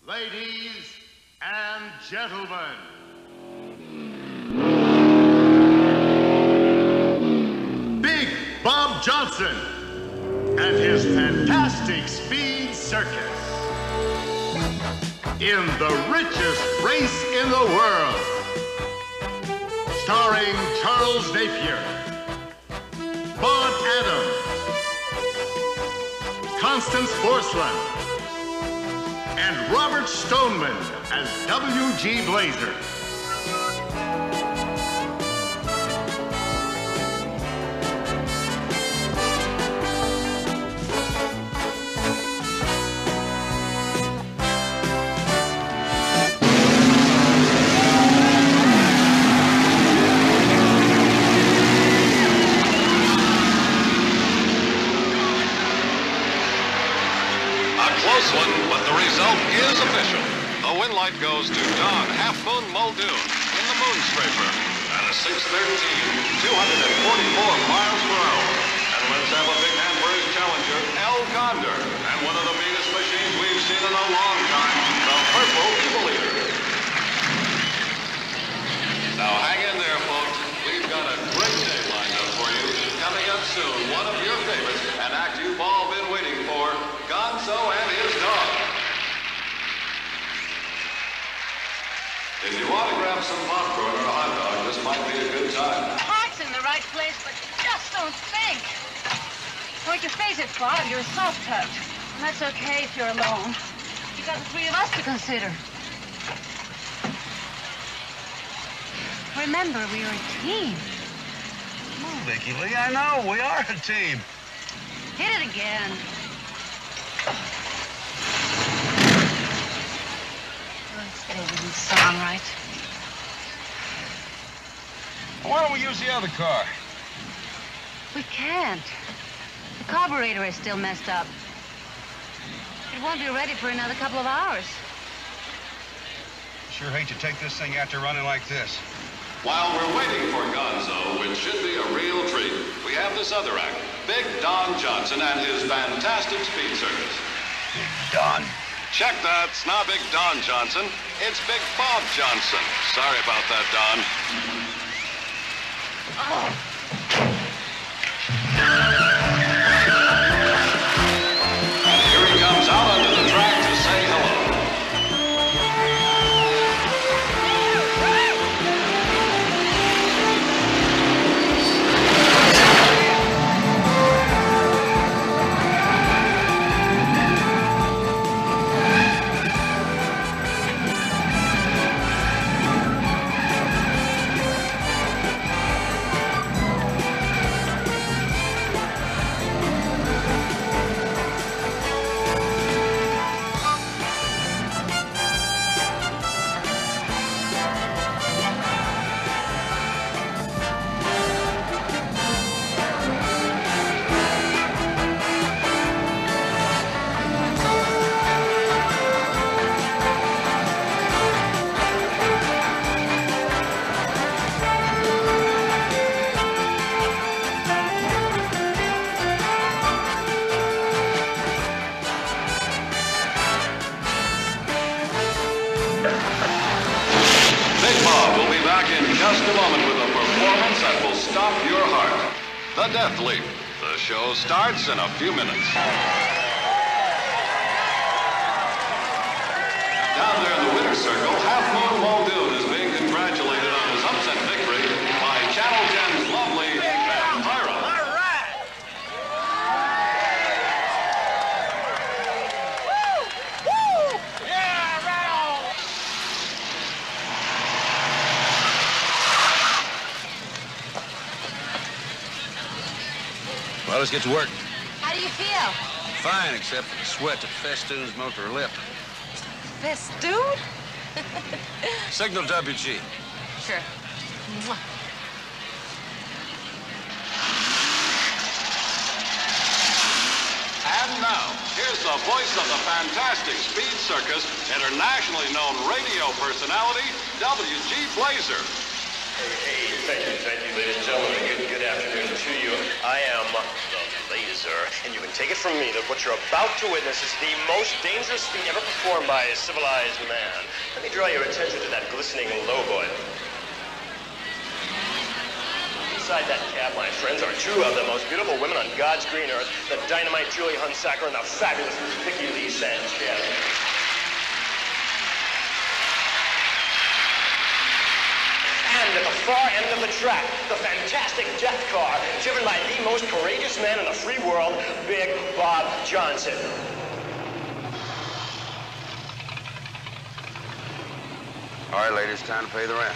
Ladies and gentlemen, Big Bob Johnson and his fantastic speed circus in the richest race in the world, starring Charles Napier, Bud Adams, Constance Forsland, and Robert Stoneman as W.G. Blazer. Goes to Don Half Moon Muldoon in the Moonscraper at a 613, 244 miles per hour. And let's have a big hand for his challenger, El Condor, and one of the meanest machines we've seen in a long time, the Purple Evil Eater. Now hang in there, folks. We've got a great day lined up for you. Coming up soon, one of your favorites, an act you've all been waiting for, Gonzo and his dog. If you want to grab some popcorn or a hot dog, this might be a good time. Heart's in the right place, but you just don't think. Point your face at Bob, you're a soft touch. And that's okay if you're alone. You got the three of us to consider. Remember, we are a team. Come on, Vicky Lee, I know, we are a team. Hit it again. Still didn't sound right. Why don't we use the other car? We can't. The carburetor is still messed up. It won't be ready for another couple of hours. Sure hate to take this thing after running like this. While we're waiting for Gonzo, which should be a real treat, we have this other act, Big Don Johnson and his fantastic speed circus. Big Don. Check that. It's not Big Don Johnson. It's Big Bob Johnson. Sorry about that, Don. Oh. And here he comes out onto the track to say hello. Just a moment with a performance that will stop your heart. The Death Leap. The show starts in a few minutes. Down there in the winner's circle, Half Moon Muldoon is being congratulated on his upset victory by Channel 10's lovely Vampira. All right! Woo! Woo! Yeah, right on! Well, let's get to work. How do you feel? Fine, except for the sweat that festoons most of her lip. Festoon? Signal WG. Sure. Mwah. And now, here's the voice of the fantastic Speed Circus, internationally known radio personality, W.G. Blazer. Hey, thank you, ladies and gentlemen. Good afternoon to you. I am the latest sir, and you can take it from me that what you're about to witness is the most dangerous feat ever performed by a civilized man. Let me draw your attention to that glistening lowboy. Inside that cab, my friends, are two of the most beautiful women on God's green earth, the dynamite Julie Hunsacker and the fabulous Vicky Lee Sanchez. And at the far end of the track, the fantastic death car, driven by the most courageous man in the free world, Big Bob Johnson. All right, ladies, time to pay the rent.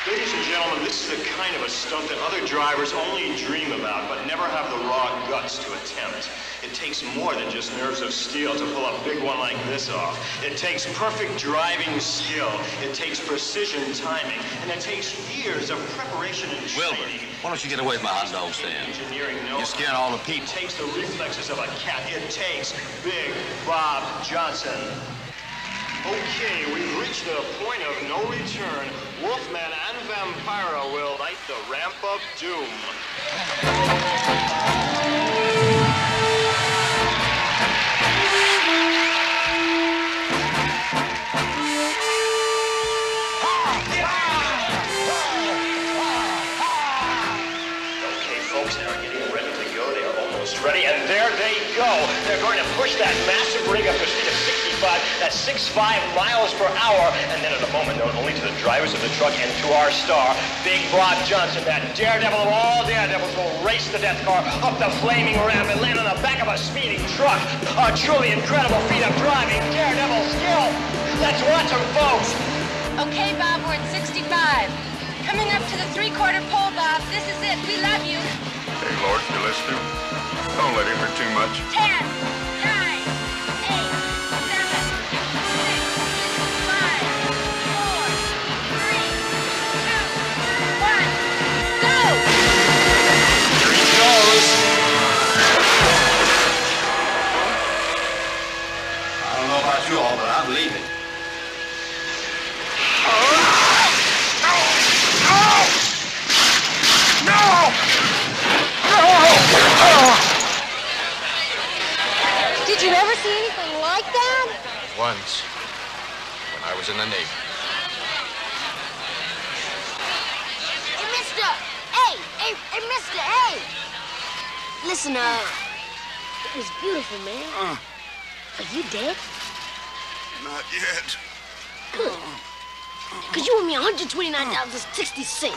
Ladies and gentlemen, this is the kind of a stunt that other drivers only dream about, but never have the raw guts to attempt. It takes more than just nerves of steel to pull a big one like this off. It takes perfect driving skill. It takes precision timing. And it takes years of preparation and training. Wilbur, why don't you get away from my hot dog stand? Engineering You're scaring all the people. It takes the reflexes of a cat. It takes Big Bob Johnson. Okay, we've reached the point of no return. Wolfman and Vampira will light the ramp of doom. Okay, folks, they are getting ready to go. They are almost ready, and there they go. They're going to push that massive rig up to a speed of 65, that's 65 miles per hour, and then in a moment known only to the drivers of the truck and to our star, Big Bob Johnson, that daredevil of all daredevils, will race the death car up the flaming ramp and land on the back of a speeding truck. A truly incredible feat of driving daredevil skill. Let's watch them, folks. Okay, Bob, we're at 65. Coming up to the three-quarter pole, Bob. This is it. We love you. Hey, Lord, you listening? Don't let him hurt too much. 10, 9, 8, 7, 6, 5, 4, 3, 2, 1, go! Here he goes. I don't know about you all, but I believe it. Did you ever see anything like that? Once, when I was in the Navy. Hey, mister! Hey, mister, hey! Listen, it was beautiful, man. Are you dead? Not yet. Good. Because you owe me $129.60.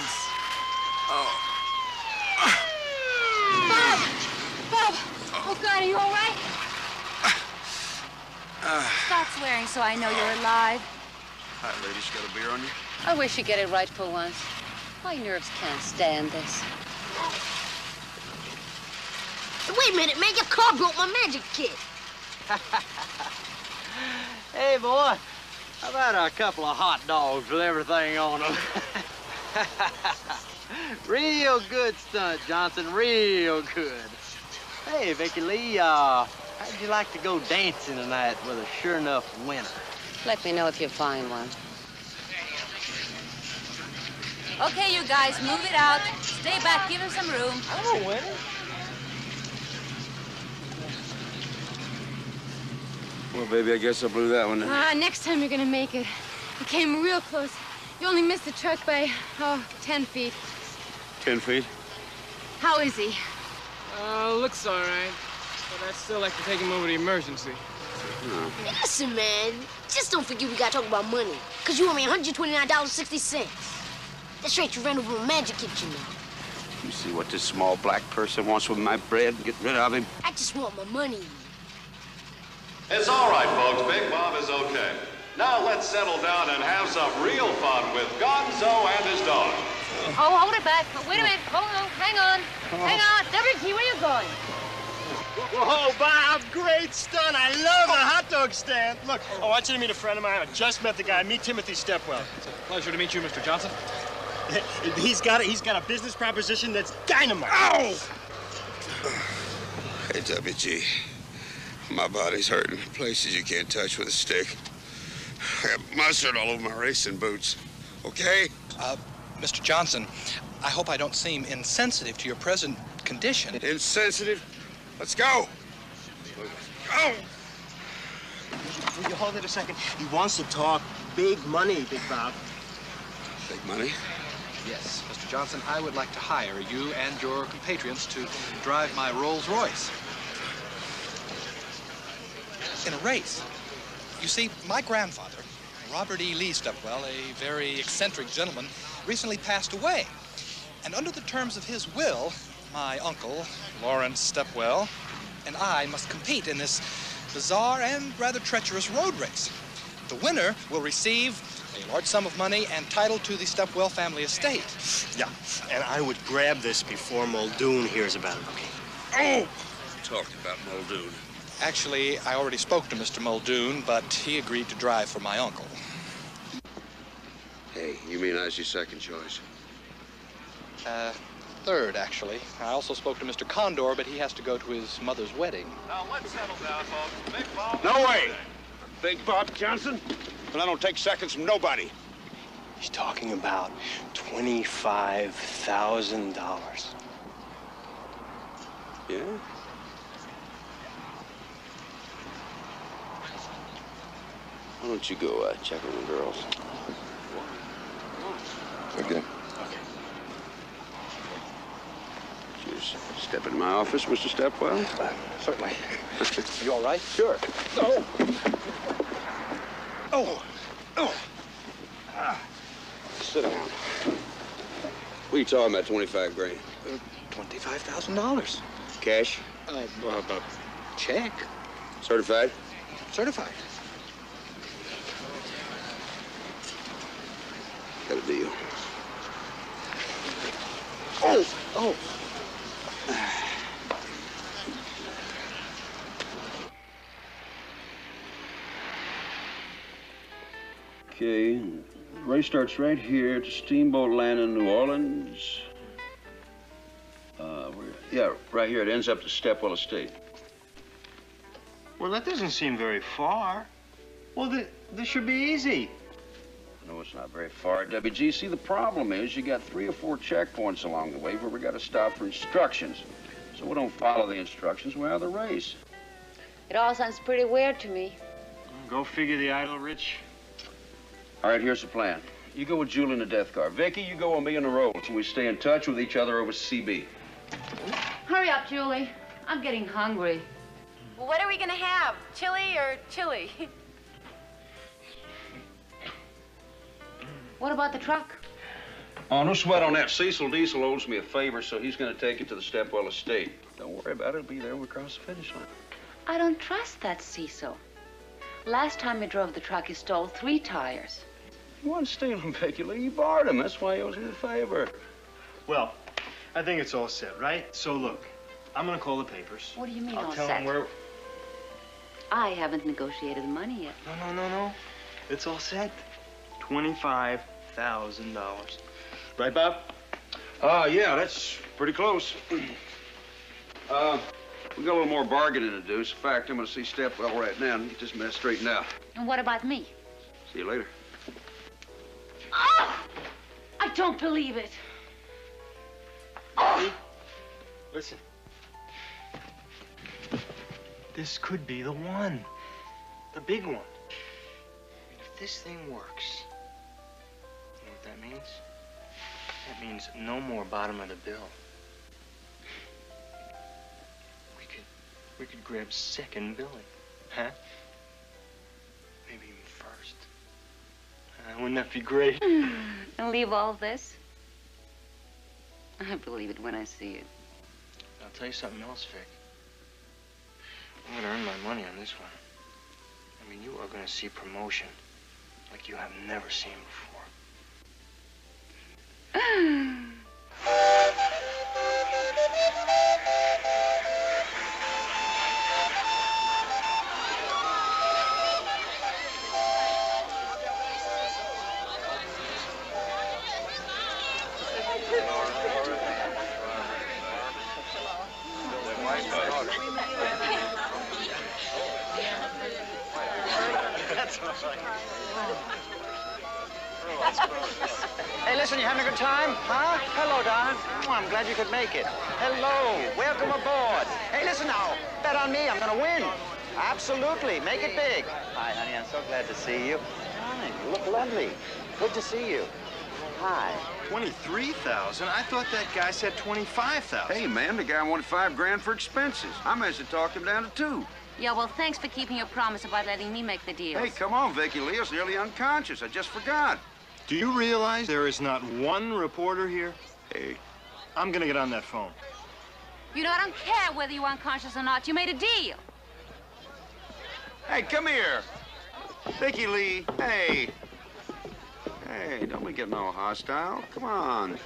Bob! Oh, God, are you all right? Stop swearing so I know you're alive. Hi, ladies, got a beer on you? I wish you'd get it right for once. My nerves can't stand this. Wait a minute, man. Your car broke my magic kit. Hey, boy. How about a couple of hot dogs with everything on them? Real good stunt, Johnson. Real good. Hey, Vicky Lee, how'd you like to go dancing tonight with a sure enough winner? Let me know if you find one. Okay, you guys, move it out. Stay back, give him some room. I'm a winner. Well, baby, I guess I blew that one. Next time you're gonna make it. You came real close. You only missed the truck by, 10 feet. 10 feet? How is he? Looks all right. But I'd still like to take him over to emergency. Listen, man. Just don't forget we gotta talk about money. Because you owe me $129.60. That's right, you ran over a magic kit, you know. You see what this small black person wants with my bread? Get rid of him. I just want my money. It's all right, folks. Big Bob is okay. Now let's settle down and have some real fun with Gonzo and his dog. Oh, hold it back. Wait a minute. Hold on. Hang on. Hang on. WT, where you going? Whoa, Bob, great stunt. I love the hot dog stand. Look, I want you to meet a friend of mine. I just met the guy. Meet Timothy Stepwell. It's a pleasure to meet you, Mr. Johnson. He's got a business proposition that's dynamite. Ow! Hey, WG. My body's hurting. Places you can't touch with a stick. I got mustard all over my racing boots. Okay? Mr. Johnson, I hope I don't seem insensitive to your present condition. Insensitive? Let's go. Go! Will you hold it a second? He wants to talk big money, Big Bob. Big money? Yes, Mr. Johnson, I would like to hire you and your compatriots to drive my Rolls-Royce in a race. You see, my grandfather, Robert E. Lee Stepwell, a very eccentric gentleman, recently passed away. And under the terms of his will, my uncle, Lawrence Stepwell, and I must compete in this bizarre and rather treacherous road race. The winner will receive a large sum of money and title to the Stepwell family estate. Yeah, and I would grab this before Muldoon hears about it, okay? Oh! Talked about Muldoon. Actually, I already spoke to Mr. Muldoon, but he agreed to drive for my uncle. Hey, you mean I was your second choice? Third, actually. I also spoke to Mr. Condor, but he has to go to his mother's wedding. Now, let's settle down, folks. Big Bob. No way! Big Bob Johnson? But I don't take seconds from nobody. He's talking about $25,000. Yeah? Why don't you go check on the girls? Okay. Okay. Just step into my office, Mr. Stepwell? Certainly. You all right? Sure. Oh! Oh! Oh! Sit down. What are you talking about, 25 grand? $25,000. Cash? Check. Certified? Certified. Got a deal. Oh! Oh! Okay, the race starts right here at the steamboat landing in New Orleans. Yeah, right here. It ends up to Stepwell Estate. Well, that doesn't seem very far. Well, this should be easy. No, it's not very far, WG. See, the problem is you got 3 or 4 checkpoints along the way where we got to stop for instructions. So we don't follow the instructions, we have the race. It all sounds pretty weird to me. Go figure the idle rich. All right, here's the plan. You go with Julie in the death car. Vicky, you go with me in the Rolls, and we stay in touch with each other over CB. Hurry up, Julie. I'm getting hungry. Well, what are we gonna have? Chili or chili? What about the truck? Oh, no sweat on that. Cecil Diesel owes me a favor, so he's going to take it to the Stepwell Estate. Don't worry about it. It'll be there when we cross the finish line. I don't trust that Cecil. Last time he drove the truck, he stole 3 tires. He wasn't stealing, Vicky Lee. He borrowed him. That's why he owes me a favor. Well, I think it's all set, right? So look, I'm gonna call the papers. What do you mean I'll all tell set? them where... I haven't negotiated the money yet. No. It's all set. $25,000. Right, Bob? Yeah, that's pretty close. We got a little more bargaining to do. In fact, I'm going to see Stepwell right now and get this mess straightened out. And what about me? See you later. Oh! I don't believe it. Oh! Listen. This could be the one. The big one. If this thing works, you know what that means? That means no more bottom of the bill. We could grab second billing, huh? Maybe even first. Wouldn't that be great? And leave all this? I believe it when I see it. I'll tell you something else, Vic. I'm gonna earn my money on this one. I mean, you are gonna see promotion like you have never seen before. Hey, listen, you having a good time? Huh? Hello, darling. I'm glad you could make it. Hello. Welcome aboard. Hey, listen now. Bet on me. I'm going to win. Absolutely. Make it big. Hi, honey. I'm so glad to see you. Darling, you look lovely. Good to see you. Hi. 23,000? I thought that guy said 25,000. Hey, man, the guy wanted $5 grand for expenses. I managed to talk him down to 2. Yeah, well, thanks for keeping your promise about letting me make the deals. Hey, come on, Vicky. Leo's nearly unconscious. I just forgot. Do you realize there is not one reporter here? Hey, I'm gonna get on that phone. You know, I don't care whether you're unconscious or not. You made a deal. Hey, come here. Vicky Lee, hey. Hey, don't be getting all hostile. Come on.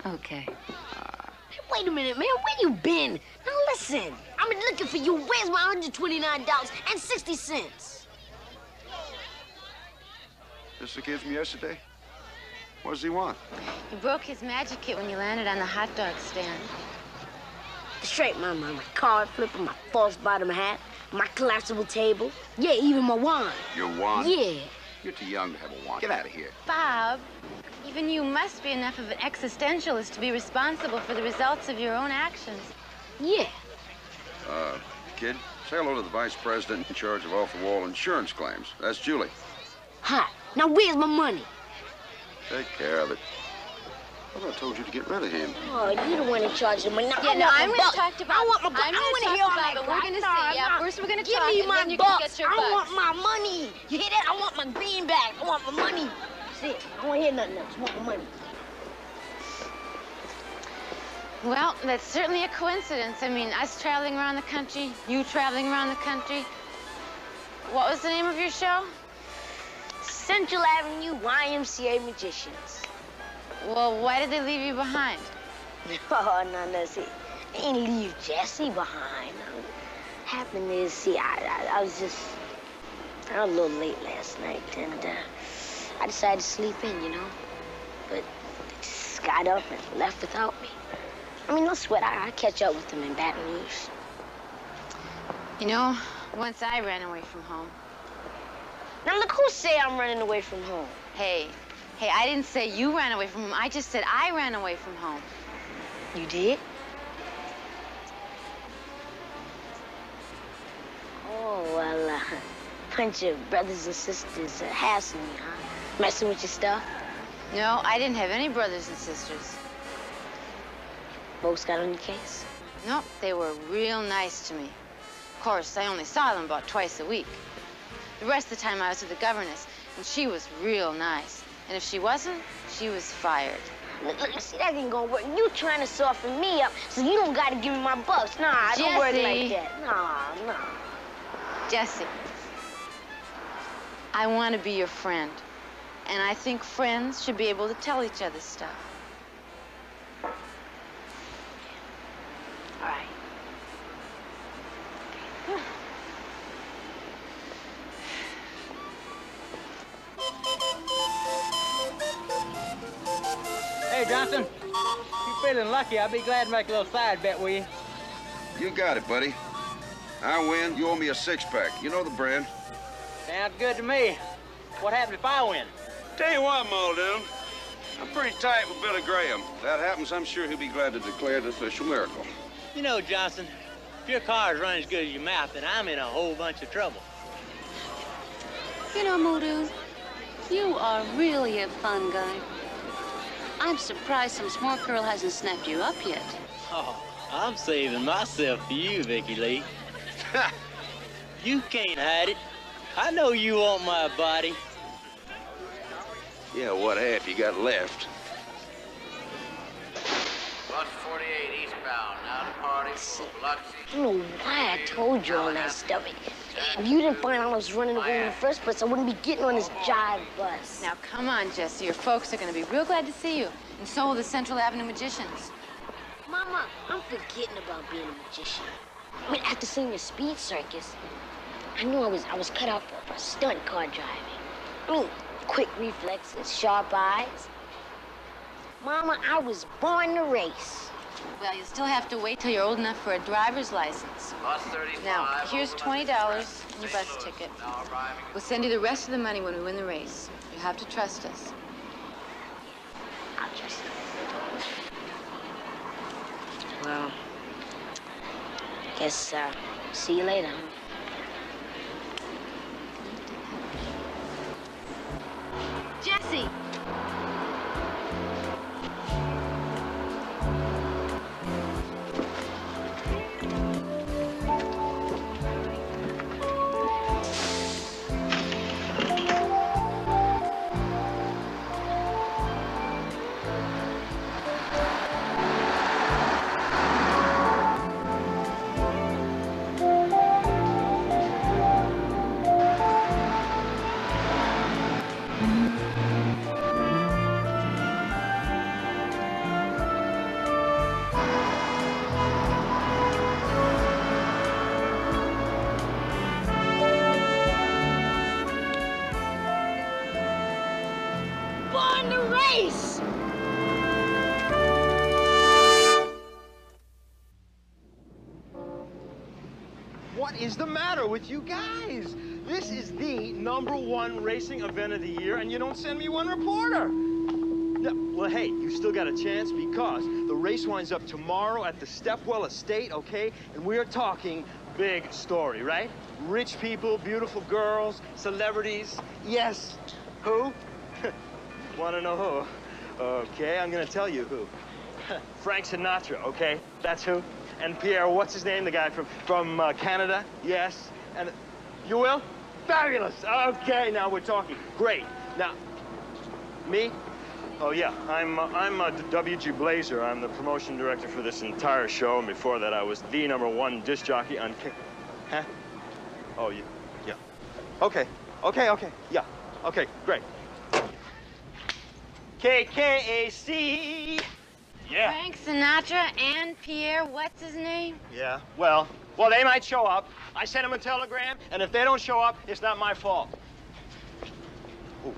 Okay. Wait a minute, man. Where you been? Now listen. I've been looking for you. Where's my $129.60? This the kid from yesterday? What does he want? He broke his magic kit when you landed on the hot dog stand. Straight my card flipper, my false bottom hat, my collapsible table. Yeah, even my wand. Your wand? Yeah. You're too young to have a wand. Get out of here. Bob, even you must be enough of an existentialist to be responsible for the results of your own actions. Yeah. Kid, say hello to the vice president in charge of off-the-wall insurance claims. That's Julie. Hi. Now where's my money? Take care of it. I thought I told you to get rid of him. Oh, you the one in charge of my money. Yeah, no, I'm going to talk about. I want my bucks. I want to hear all that. We're going to see. Yeah, first we're going to talk, Give me and my then you can bucks. get your bucks. I want my money. You hear that? I want my greenback. I want my money. That's it. I don't want to hear nothing else. I want my money. Well, that's certainly a coincidence. I mean, us traveling around the country, you traveling around the country. What was the name of your show? Central Avenue YMCA Magicians. Well, why did they leave you behind? Oh, no, see, they ain't leave Jesse behind. Happened is, see, I was a little late last night, and I decided to sleep in, you know. But they just got up and left without me. I mean, no sweat, I catch up with them in Baton Rouge. You know, once I ran away from home. Now, look who say I'm running away from home. Hey, I didn't say you ran away from home. I just said I ran away from home. You did? Oh, well, bunch of brothers and sisters hassling you, huh? Messing with your stuff? No, I didn't have any brothers and sisters. Folks got on your case? Nope, they were real nice to me. Of course, I only saw them about twice a week. The rest of the time I was with the governess, and she was real nice. And if she wasn't, she was fired. Look, see, that ain't gonna work. You trying to soften me up so you don't gotta give me my bucks. Nah, it don't work like that. Nah. Jesse, I want to be your friend. And I think friends should be able to tell each other stuff. All right. Hey, Johnson, you feeling lucky? I'll be glad to make a little side bet with you. You got it, buddy. I win, you owe me a six-pack. You know the brand. Sounds good to me. What happens if I win? Tell you what, Muldoon, I'm pretty tight with Billy Graham. If that happens, I'm sure he'll be glad to declare the official miracle. You know, Johnson, if your car's running as good as your mouth, then I'm in a whole bunch of trouble. You know, Muldoon, you are really a fun guy. I'm surprised some smart girl hasn't snapped you up yet. Oh, I'm saving myself for you, Vicky Lee. You can't hide it. I know you want my body. Yeah, what half you got left? Bus 48 eastbound, now departing for Biloxi. I don't know why I told you all that stuff. If you didn't find out I was running away in the first place, I wouldn't be getting on this jive bus. Now, come on, Jesse. Your folks are going to be real glad to see you. And so will the Central Avenue Magicians. Mama, I'm forgetting about being a magician. I mean, after seeing the Speed Circus, I knew I was cut out for stunt car driving. I mean, quick reflexes, sharp eyes. Mama, I was born to race. Well, you'll still have to wait till you're old enough for a driver's license. Bus 35. Now, here's $20 and your bus ticket. We'll send you the rest of the money when we win the race. You have to trust us. I'll trust you. Well, guess, see you later. Jesse! Born to race! What is the matter with you guys? This is the #1 racing event of the year, and you don't send me one reporter. No, well, hey, you still got a chance because the race winds up tomorrow at the Stepwell Estate, okay? And we're talking big story, right? Rich people, beautiful girls, celebrities. Yes. Who? Want to know who? Okay, I'm going to tell you who. Frank Sinatra, okay? That's who. And Pierre, what's his name? The guy from Canada? Yes. And you will? Fabulous. Okay, now we're talking. Great. Now, me? Oh, yeah. I'm W.G. Blazer. I'm the promotion director for this entire show. And before that, I was the #1 disc jockey on Huh? Oh, yeah. Okay. Yeah. Okay, great. KKAC. Yeah. Frank Sinatra and Pierre, what's his name? Yeah. Well, they might show up. I sent them a telegram, and if they don't show up, it's not my fault. Ooh.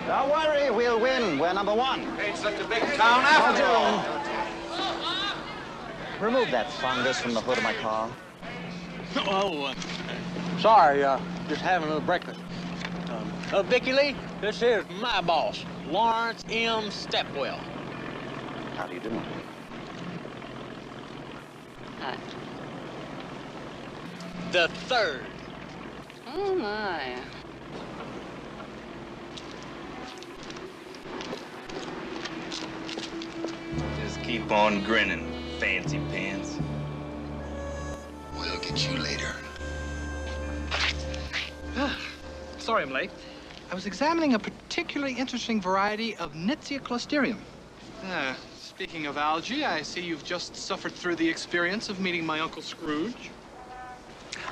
Don't worry, we'll win. We're #1. Ain't such a big town after all. Remove that fungus from the hood of my car. Oh, sorry, just having a little breakfast. Vicky Lee, this here's my boss, Lawrence M. Stepwell. How do you do? Hi. The third. Oh, my. Just keep on grinning, fancy pants. We'll get you later. Sorry I'm late. I was examining a particularly interesting variety of Knitsia clusterium. Speaking of algae, I see you've just suffered through the experience of meeting my Uncle Scrooge.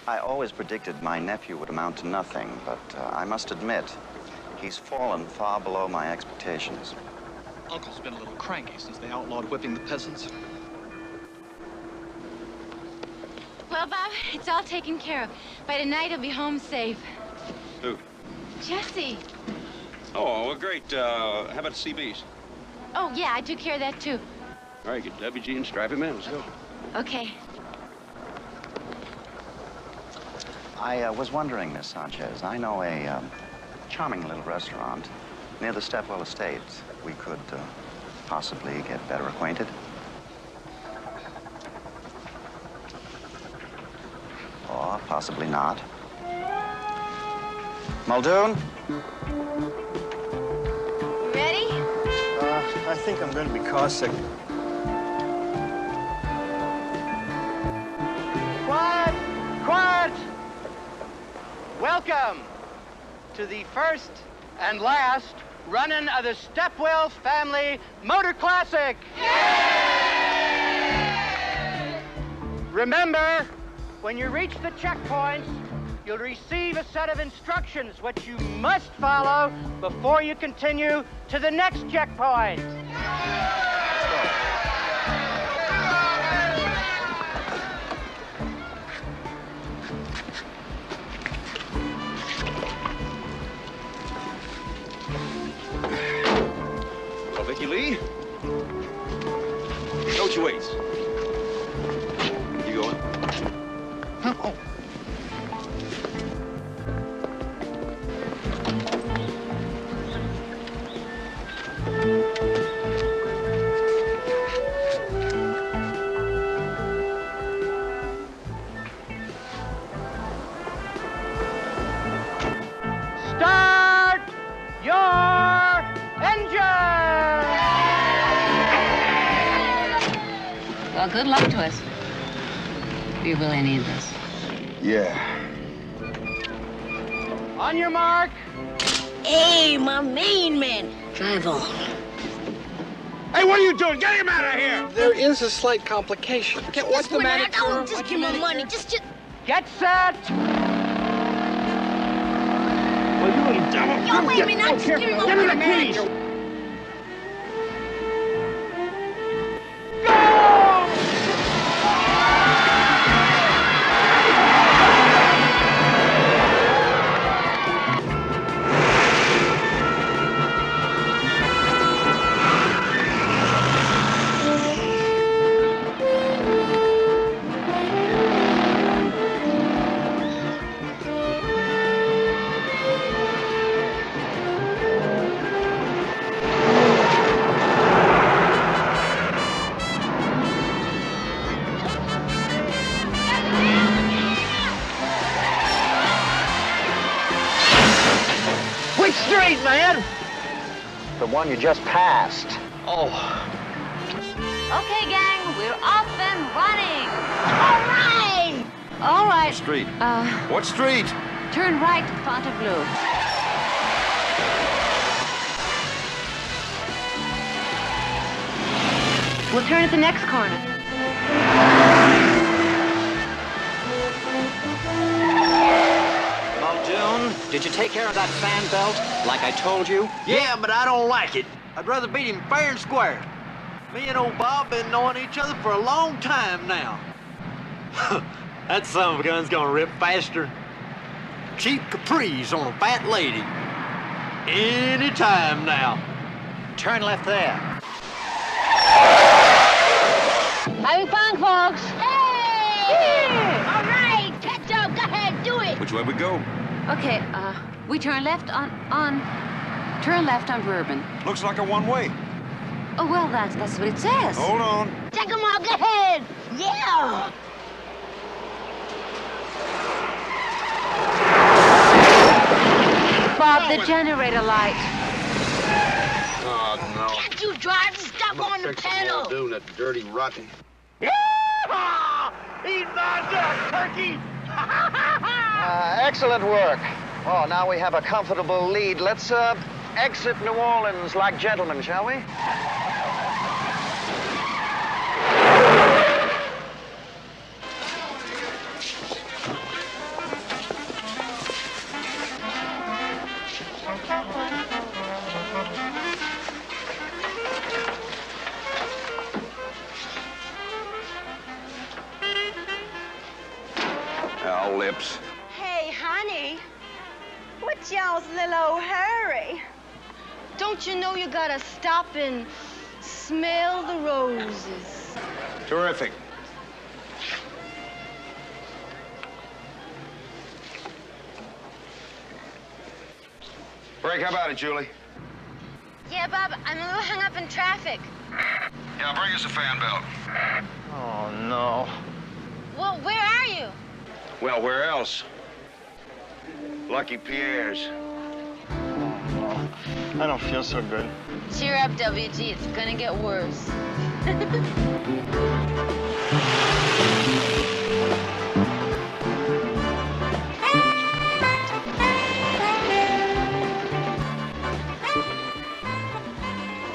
I always predicted my nephew would amount to nothing, but I must admit, he's fallen far below my expectations. Uncle's been a little cranky since they outlawed whipping the peasants. Well, Bob, it's all taken care of. By tonight, he'll be home safe. Who? Jesse. Oh, well, great. How about the CBs? Oh, yeah, I took care of that, too. All right, get WG and strap him in. Let's go. Okay. I was wondering, Miss Sanchez, I know a charming little restaurant near the Stepwell Estate. We could possibly get better acquainted. Or possibly not. Muldoon? Ready? I think I'm going to be car-sick. Quiet! Quiet! Welcome to the first and last running of the Stepwell Family Motor Classic. Remember, when you reach the checkpoints, you'll receive a set of instructions which you must follow before you continue to the next checkpoint. Well, Vicky Lee, Don't you wait. You going? Oh. Start your engine! Well, good luck to us. We really need this. Yeah. On your mark. Hey, my main man. Drive on. Hey, what are you doing? Get him out of here! There is a slight complication. What's the matter? Don't just give me money. Just. Get set. Well, you little devil. Yo, wait a minute. I'm just giving you Give me the keys. Which street, man? The one you just passed. Oh. Okay, gang, we're off and running. All right. All right. What street? Uh, What street? turn right to Fontainebleau. We'll turn at the next corner. Muldoon, did you take care of that fan belt like I told you? Yeah, but I don't like it. I'd rather beat him fair and square. Me and old Bob been knowing each other for a long time now. That son of a gun's gonna rip faster. Cheap capris on a fat lady. Any time now. Turn left there. Having fun, folks. Hey! All right. Catch up. Go ahead. Do it. Which way we go? Okay, we turn left on Bourbon. Looks like a one-way. Oh, well, that's what it says. Hold on. Check them out. Go ahead. Yeah. Bob, the generator light. Oh, no. Can't you drive? Stop on the pedal. Doing that dirty, rotten. Yeah! He's not that turkey! Excellent work. Oh, now we have a comfortable lead. Let's exit New Orleans like gentlemen, shall we? Ow, lips. Hey, honey. What's y'all's little old hurry? Don't you know you gotta stop and smell the roses? Terrific. Frank, how about it, Julie? Yeah, Bob, I'm a little hung up in traffic. Yeah, bring us a fan belt. Oh, no. Well, where are you? Well, where else? Lucky Pierre's. Oh, I don't feel so good. Cheer up, WG. It's gonna get worse.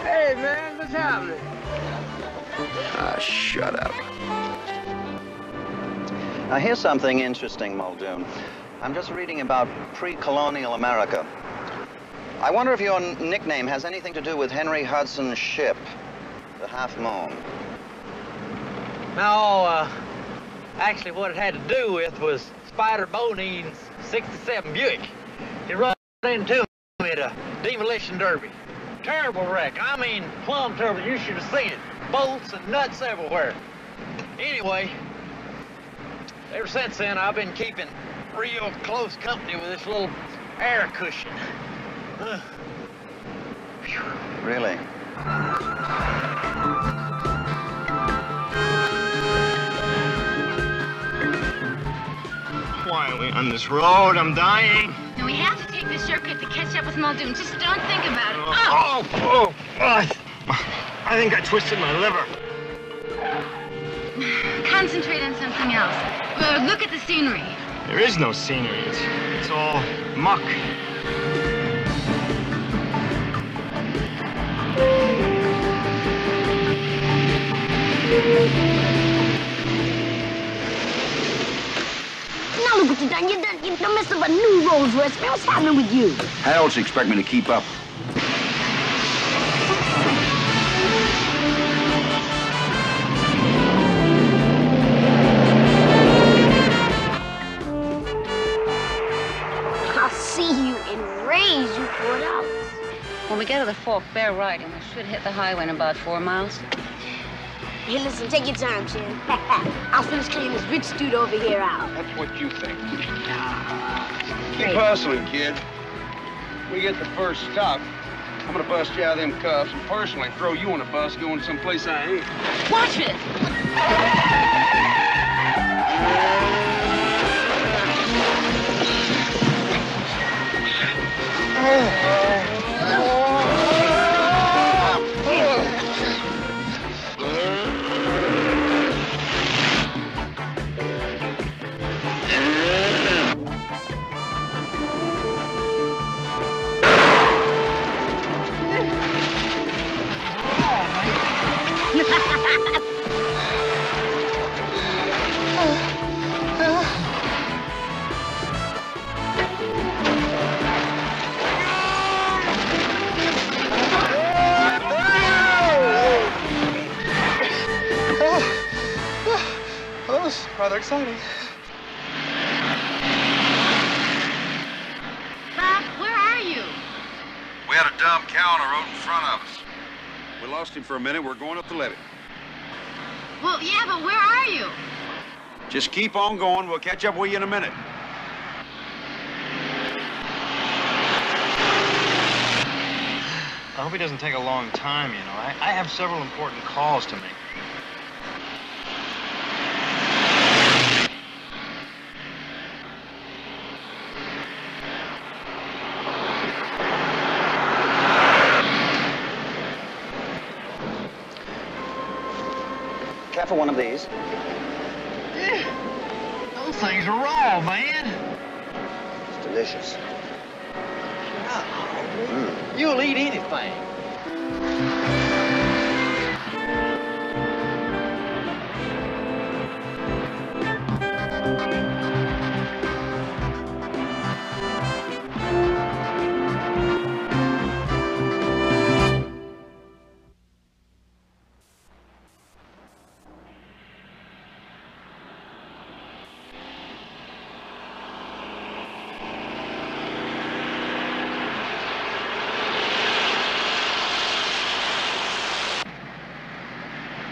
Hey, man, what's happening? Ah, shut up. Now, here's something interesting, Muldoon. I'm just reading about pre-colonial America. I wonder if your nickname has anything to do with Henry Hudson's ship, the Half Moon. No, actually what it had to do with was Spider Boney's '67 Buick. He run into me at a demolition derby. Terrible wreck. I mean, plumb terrible. You should have seen it. Bolts and nuts everywhere. Anyway, ever since then, I've been keeping real close company with this little air cushion. Really? Quietly on this road, I'm dying. No, we have to take the shortcut to catch up with Muldoon. Just don't think about it. I think I twisted my liver. Concentrate on something else. Look at the scenery. There is no scenery. It's all muck. Now look what you done. You done messed up a new Rolls-Royce. Man, what's happening with you? How else you expect me to keep up? I'll see you and raise you $4. When we get to the fork, bear right, and we should hit the highway in about 4 miles. Hey, listen, take your time, Chin. I'll finish cleaning this rich dude over here out. That's what you think. Great. Keep hustling, kid. We get the first stop, I'm gonna bust you out of them cuffs and personally throw you on a bus going someplace I ain't. Watch it! That was rather exciting. Bob, where are you? We had a dumb cow on the road in front of us. We lost him for a minute. We're going up the levee. Well, yeah, but where are you? Just keep on going. We'll catch up with you in a minute. I hope he doesn't take a long time, you know. I have several important calls to make. Care for one of these? Those things are raw, man. It's delicious. You'll eat anything.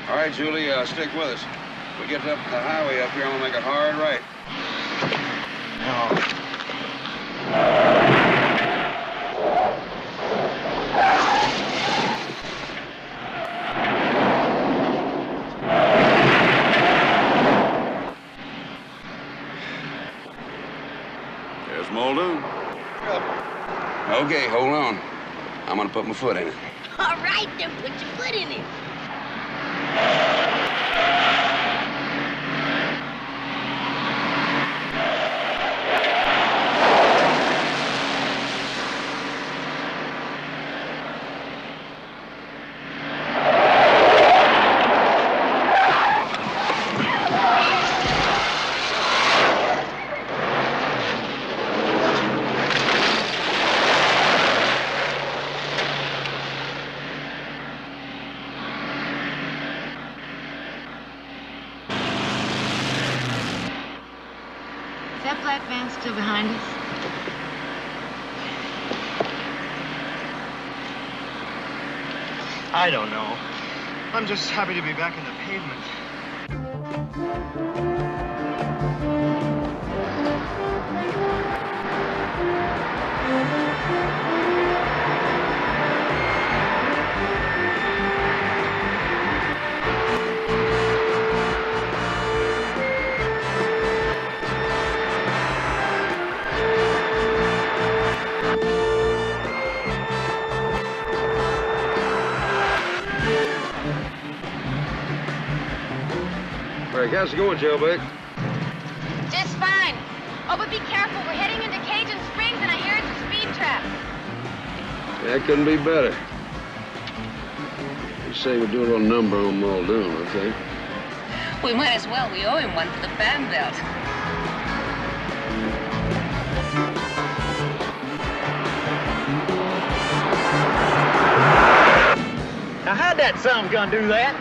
All right, Julie, stick with us. We get up the highway up here, I'm gonna make a hard right. There's Muldoon. Okay, hold on. I'm gonna put my foot in it. All right, then put your foot in it. Is that black van still behind us? I don't know. I'm just happy to be back in the pavement. How's it going, Jailbait? Just fine. Oh, but be careful. We're heading into Cajun Springs, and I hear it's a speed trap. That couldn't be better. You say we do a little number on Muldoon, okay? We might as well. We owe him one for the fan belt. Now, how'd that son gun do that?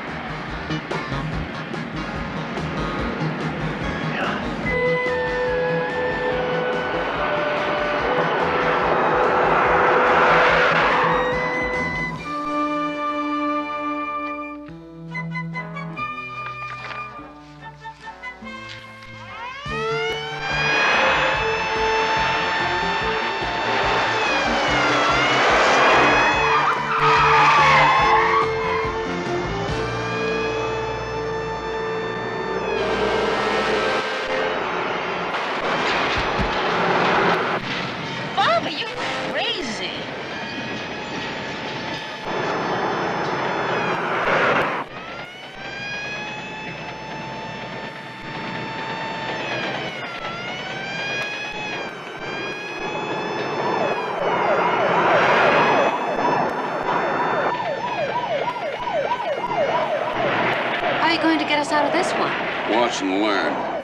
Out of this one? Watch and learn.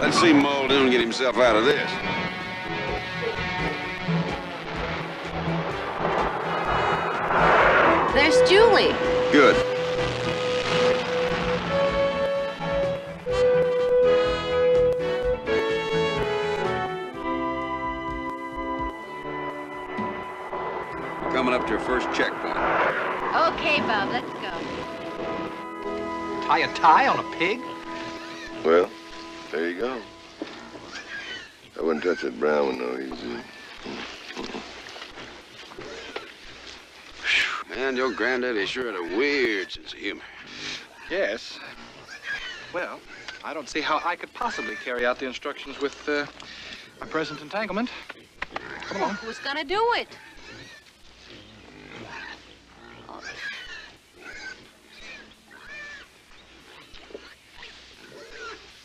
Let's see Muldoon get himself out of this. There's Julie. Good. Coming up to your first checkpoint. Okay, Bob, let's go. Tie a tie on a pig? Well, there you go. I wouldn't touch that brown one, though. Man, your granddaddy sure had a weird sense of humor. Yes. Well, I don't see how I could possibly carry out the instructions with my present entanglement. Come on. Who's gonna do it?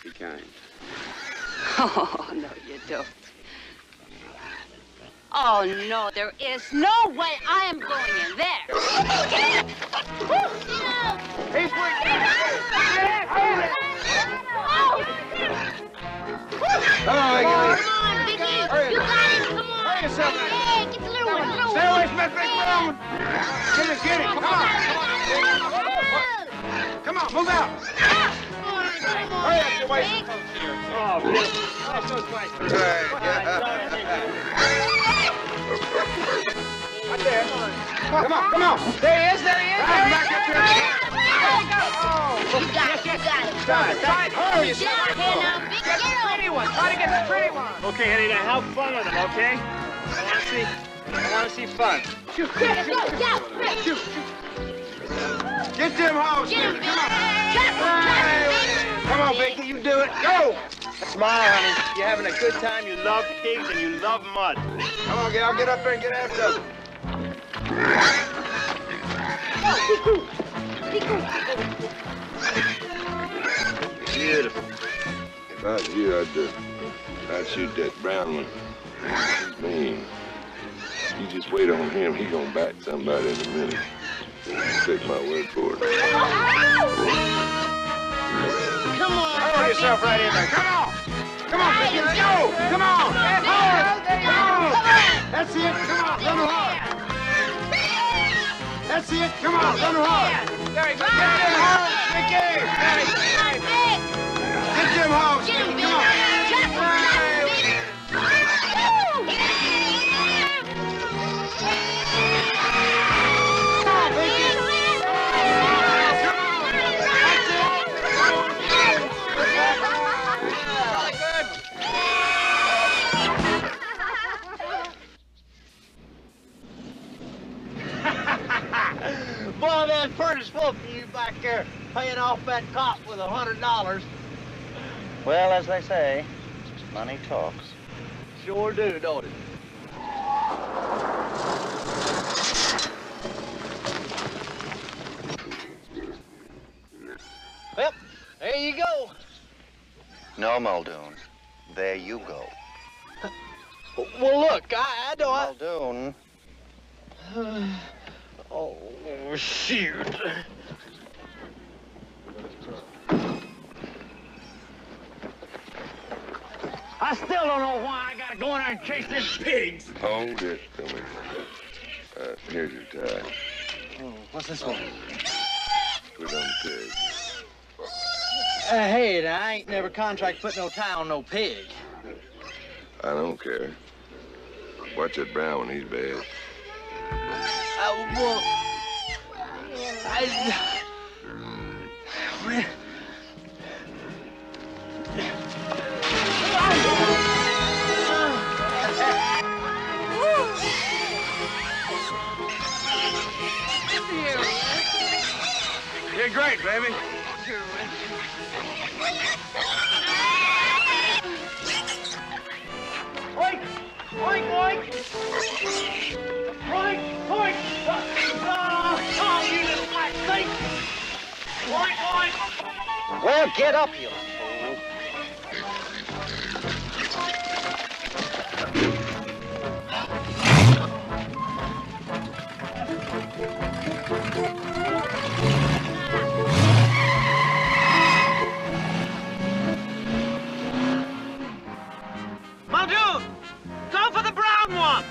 Be kind. Oh, no, you don't. Oh, no, there is no way I am going in there. He's Come on, Vicky. You got it. Come on. Hurry yourself. Hey, get the little one. Stay away from that big brown one. Get it. Come on. Come on, move out. Hurry up, you're wasting folks here. Oh, beautiful. Oh, so nice. Right there. Come on, come on. There he is, there he is. Back up here. There you go. Oh, You got it, you got it. Try it. Hurry. Get out here now, big Get the pretty one. Try to get the pretty one. Okay, honey, now have fun with him, okay? I want to see fun. Shoot, shoot, shoot. Get them hoes. Get him, Come on. Bill. Come on, Vicky, you do it. Go. Smile, honey. You're having a good time. You love pigs and you love mud. Come on, gal. Get up there and get after them. Beautiful. If I was you, I'd shoot that brown one. He's mean. You just wait on him. He gonna back somebody in a minute. Take my word for it. Come on. Throw yourself right in there. Come on. Come on, Vicky. Let's go. Come on. Come on. That's it. Come on. Run hard. That's it. Come on. Run hard. Very good. Get them hoes, Vicky. Get them hoes, Vicky. Come on. Boy, that's pretty slow for you back there paying off that cop with $100. Well, as they say, money talks. Sure do, don't it? Well, there you go. No, Muldoon. There you go. Well, look, I don't... Muldoon. Oh, shoot. I still don't know why I gotta go in there and chase them pigs. Hold it, Tommy. Here's your tie. Oh, what's this one? Put on the pig. Hey, now, I ain't never contract put no tie on no pig. I don't care. Watch that brown one, he's bad. Well, You're great, baby. Oink! Oink, oink! Oink, oink! Oh, you little black snake! Oink, oink! Well, get up, you fool. Muldoon! Go for the brown one!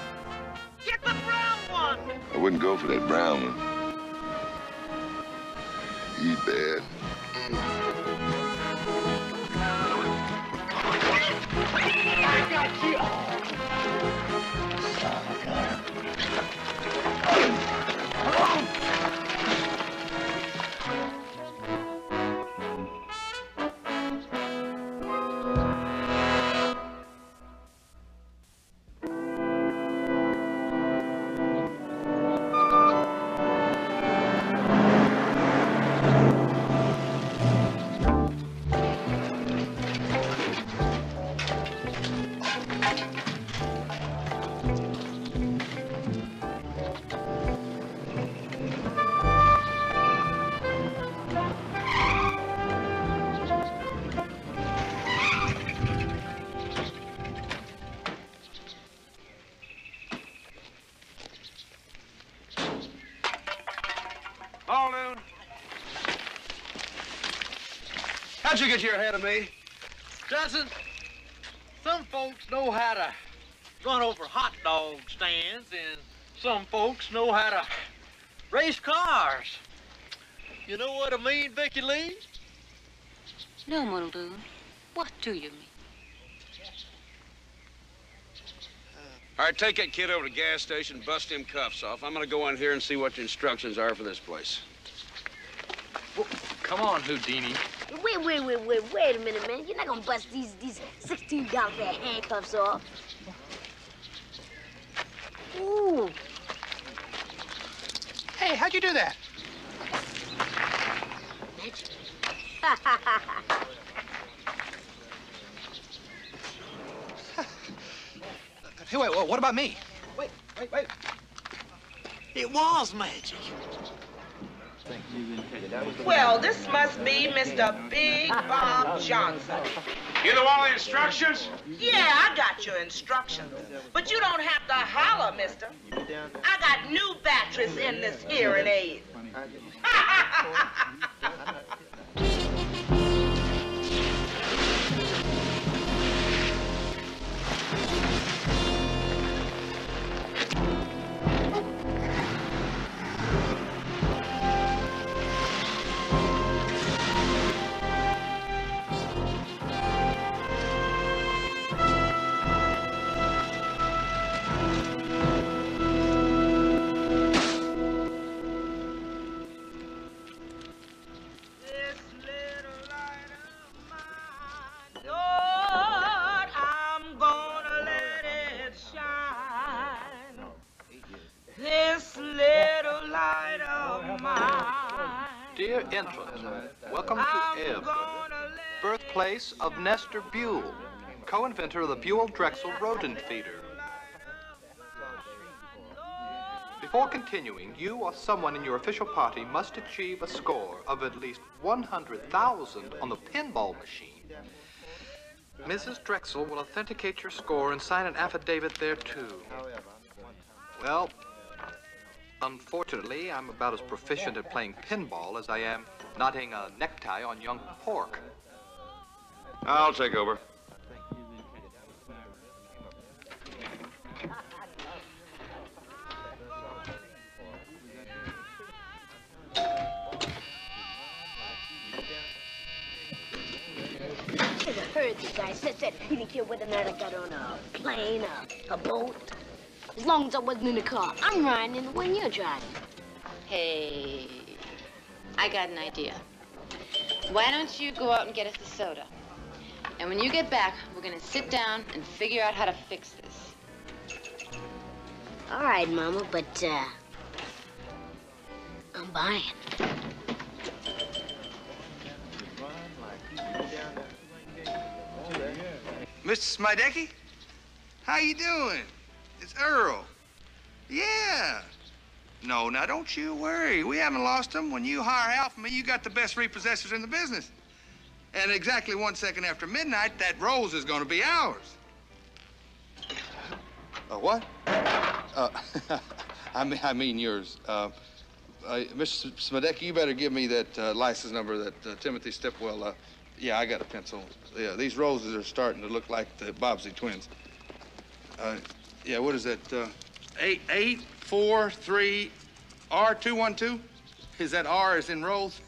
Get the brown one! I wouldn't go for that brown one. He's bad. I got you! How'd you get here ahead of me? Johnson, some folks know how to run over hot dog stands, and some folks know how to race cars. You know what I mean, Vicky Lee? No, Muldoon. What do you mean? All right, take that kid over to the gas station, bust him cuffs off. I'm gonna go in here and see what the instructions are for this place. Well, come on, Houdini. Wait a minute, man. You're not gonna bust these $16 pair of handcuffs off. Ooh. Hey, how'd you do that? Magic. Hey, wait, what about me? Wait. It was magic. Well, this must be Mr. Big Bob Johnson. You the one with the instructions? Yeah, I got your instructions. But you don't have to holler, mister. I got new batteries in this hearing aid. Dear entrant, welcome to Ebb, birthplace of Nestor Buell, co-inventor of the Buell-Drexel rodent feeder. Before continuing, you or someone in your official party must achieve a score of at least 100,000 on the pinball machine. Mrs. Drexel will authenticate your score and sign an affidavit thereto. Well, unfortunately, I'm about as proficient at playing pinball as I am knotting a necktie on young pork. I'll take over. I heard the guy said he didn't care whether or not I got on a plane, a boat. As long as I wasn't in the car. I'm riding in the one you're driving. Hey, I got an idea. Why don't you go out and get us the soda? And when you get back, we're gonna sit down and figure out how to fix this. All right, Mama, but, I'm buying. Mr. Smidecki? How you doing? It's Earl. Yeah. No, now don't you worry. We haven't lost them. When you hire Hal from me, you got the best repossessors in the business. And exactly 1 second after midnight, that Rolls is going to be ours. What? I mean yours. Mr. Smidecki, you better give me that license number that Timothy Stepwell. Yeah, I got a pencil. Yeah, these Rolls are starting to look like the Bobbsey twins. Yeah, what is that? 8843 R212? Is that R is in Rolls?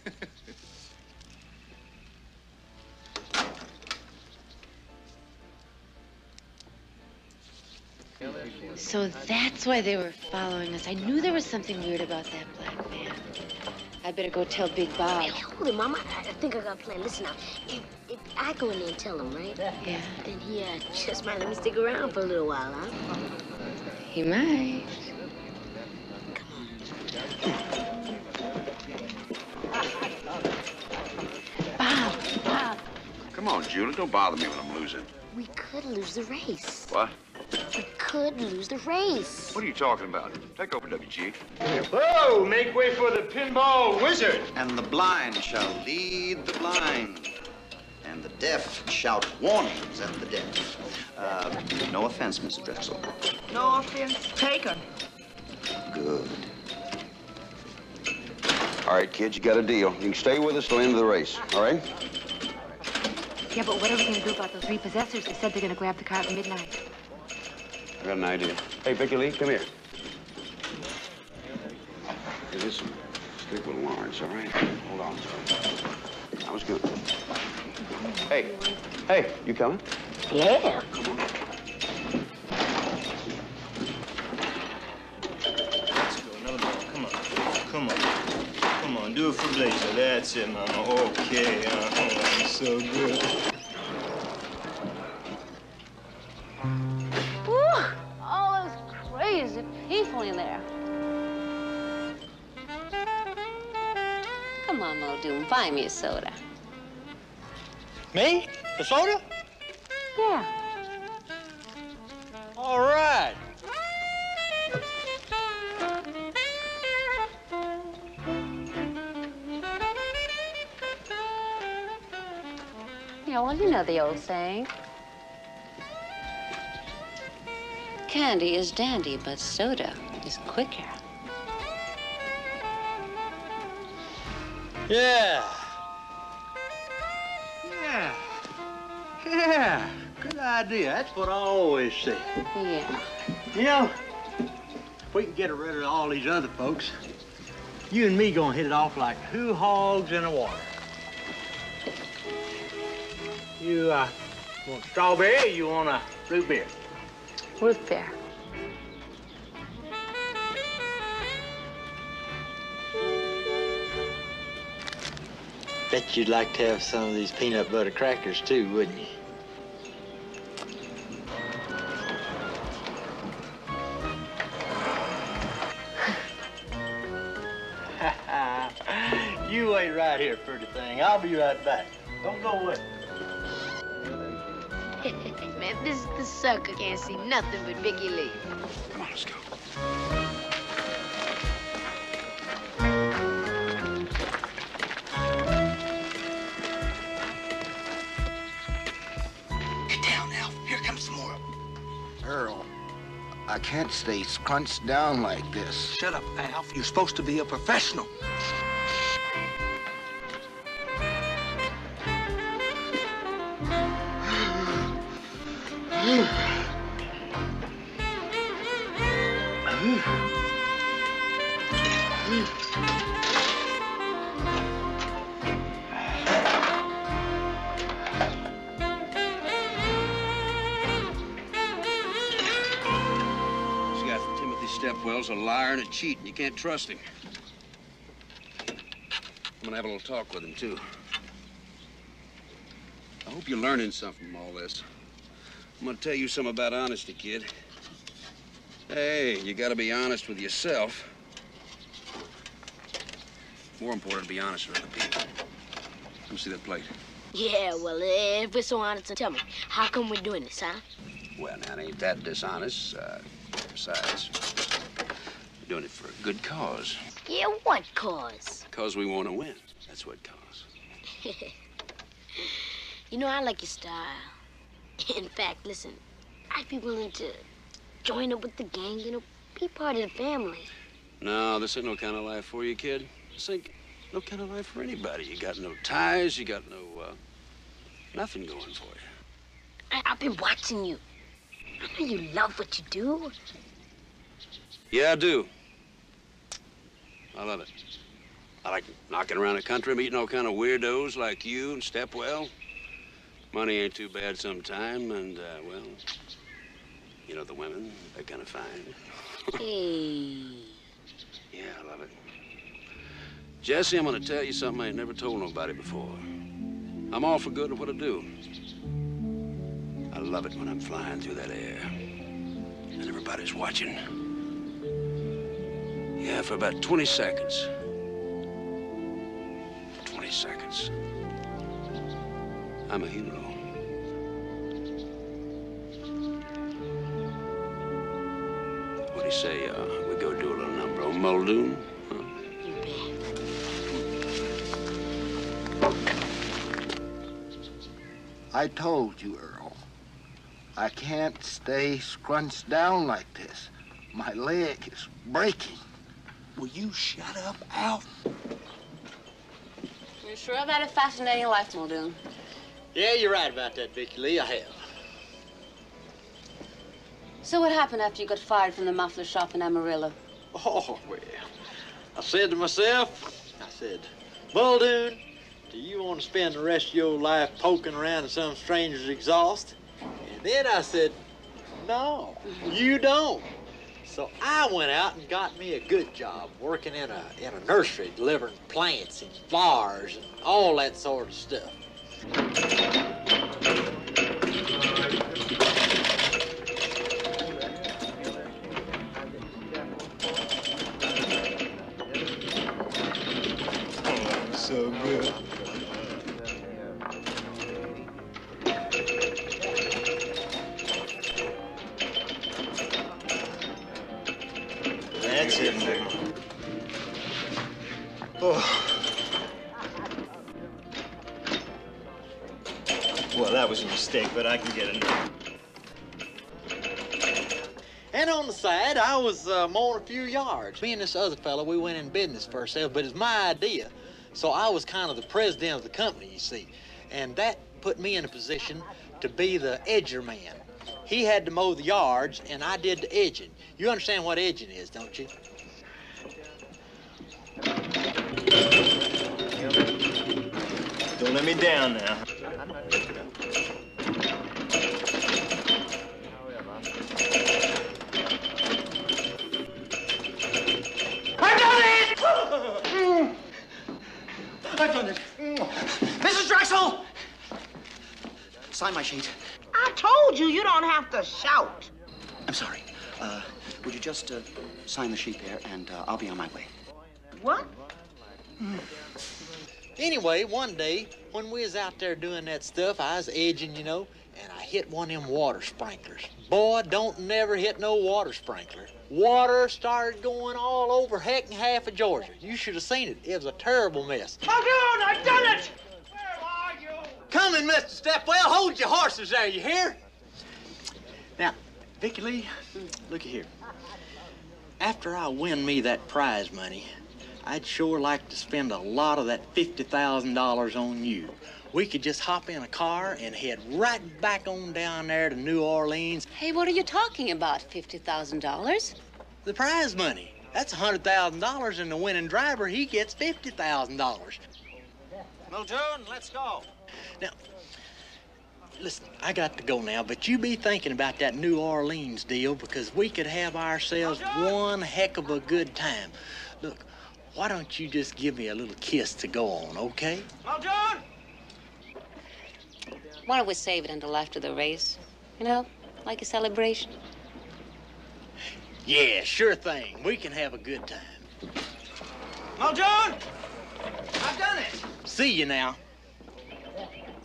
So that's why they were following us. I knew there was something weird about that black man. I better go tell Big Bob. Hey, hold it, Mama. I think I got a plan. Listen now. If I go in there and tell him, right? Yeah. Then he just might let me stick around for a little while, huh? He might. Bob. Come on, Julie, don't bother me when I'm losing. We could lose the race. What? We could lose the race. What are you talking about? Take over, WG. Whoa! Make way for the pinball wizard. And the blind shall lead the blind. And the deaf shout warnings at the deaf. No offense, Mr. Drexel. No offense taken. Good. All right, kids, you got a deal. You can stay with us till the end of the race, all right? Yeah, but what are we going to do about those repossessors? They said they're going to grab the car at midnight. I got an idea. Hey, Vicky Lee, come here. Hey, listen. Stick with Lawrence, all right? Hold on, sir. That was good. Hey, you coming? Yeah, come on. Let's go, another ball. Come on. Come on. Come on, do it for Blazer. That's it, Mama. Okay, oh, so good. Woo! All those crazy people in there. Come on, Muldoon, buy me a soda. Me? A soda? Yeah. All right. Yeah, well, you know the old saying. Candy is dandy, but soda is quicker. Yeah. Yeah. Yeah. Good idea. That's what I always say. Yeah. You know, if we can get rid of all these other folks, you and me gonna hit it off like two hogs in the water. You, want strawberry or you want a root beer? Root beer. Bet you'd like to have some of these peanut butter crackers too, wouldn't you? You wait right here, pretty thing. I'll be right back. Don't go away. Man, this is the sucker. Can't see nothing but Vicky Lee. Come on, let's go. Get down, Alf. Here comes some more. Earl, I can't stay scrunched down like this. Shut up, Alf. You're supposed to be a professional. Stepwell's a liar and a cheat, and you can't trust him. I'm gonna have a little talk with him, too. I hope you're learning something from all this. I'm gonna tell you something about honesty, kid. Hey, you gotta be honest with yourself. More important, to be honest with other people. Let me see that plate. Yeah, well, if we're so honest, tell me, how come we're doing this, huh? Well, now, it ain't that dishonest. Besides, we're doing it for a good cause. Yeah, what cause? Cause we want to win. That's what cause. You know, I like your style. In fact, listen, I'd be willing to join up with the gang, you know, be part of the family. No, this ain't no kind of life for you, kid. This ain't no kind of life for anybody. You got no ties, you got no, nothing going for you. I've been watching you. I know you love what you do. Yeah, I do. I love it. I like knocking around the country, meeting all kind of weirdos like you and Stepwell. Money ain't too bad sometime, and, well, you know the women, they're kind of fine. Hey. Yeah, I love it. Jesse, I'm gonna tell you something I ain't never told nobody before. I'm all for good at what I do. I love it when I'm flying through that air and everybody's watching. Yeah, for about 20 seconds. 20 seconds. I'm a hero. What do you say, we go do a little number on Muldoon? Huh? You bet. I told you, Earl. I can't stay scrunched down like this. My leg is breaking. Will you shut up, Alf? You sure have had a fascinating life, Muldoon. Yeah, you're right about that, Vicky Lee. I have. So what happened after you got fired from the muffler shop in Amarillo? Oh, well, I said to myself, said, Muldoon, do you want to spend the rest of your life poking around in some stranger's exhaust? And then I said, no, you don't. So I went out and got me a good job working in a nursery, delivering plants and flowers and all that sort of stuff. So good. That's it. Oh. Well, that was a mistake, but I can get another. And on the side, I was mowing a few yards. Me and this other fellow, we went in business for ourselves, but it's my idea. So I was kind of the president of the company, you see. And that put me in a position to be the edger man. He had to mow the yards, and I did the edging. You understand what edging is, don't you? Don't let me down now. I've done it. Mrs. Drexel! Sign my sheet. I told you, you don't have to shout. I'm sorry. Would you just sign the sheet there, and I'll be on my way. What? Anyway, one day, when we was out there doing that stuff, I was edging, you know, and I hit one of them water sprinklers. Boy, don't never hit no water sprinkler. Water started going all over heck and half of Georgia. You should have seen it. It was a terrible mess. Muldoon, I've done it! Coming, Mr. Stepwell. Hold your horses there, you hear? Now, Vicky Lee, looky here. After I win me that prize money, I'd sure like to spend a lot of that $50,000 on you. We could just hop in a car and head right back on down there to New Orleans. Hey, what are you talking about, $50,000? The prize money. That's $100,000, and the winning driver, he gets $50,000. Muldoon, let's go. Now, listen, I got to go now, but you be thinking about that New Orleans deal, because we could have ourselves one heck of a good time. Look, why don't you just give me a little kiss to go on, okay? Muldoon! Why don't we save it until after the race? You know, like a celebration. Yeah, sure thing. We can have a good time. Muldoon! I've done it! See you now.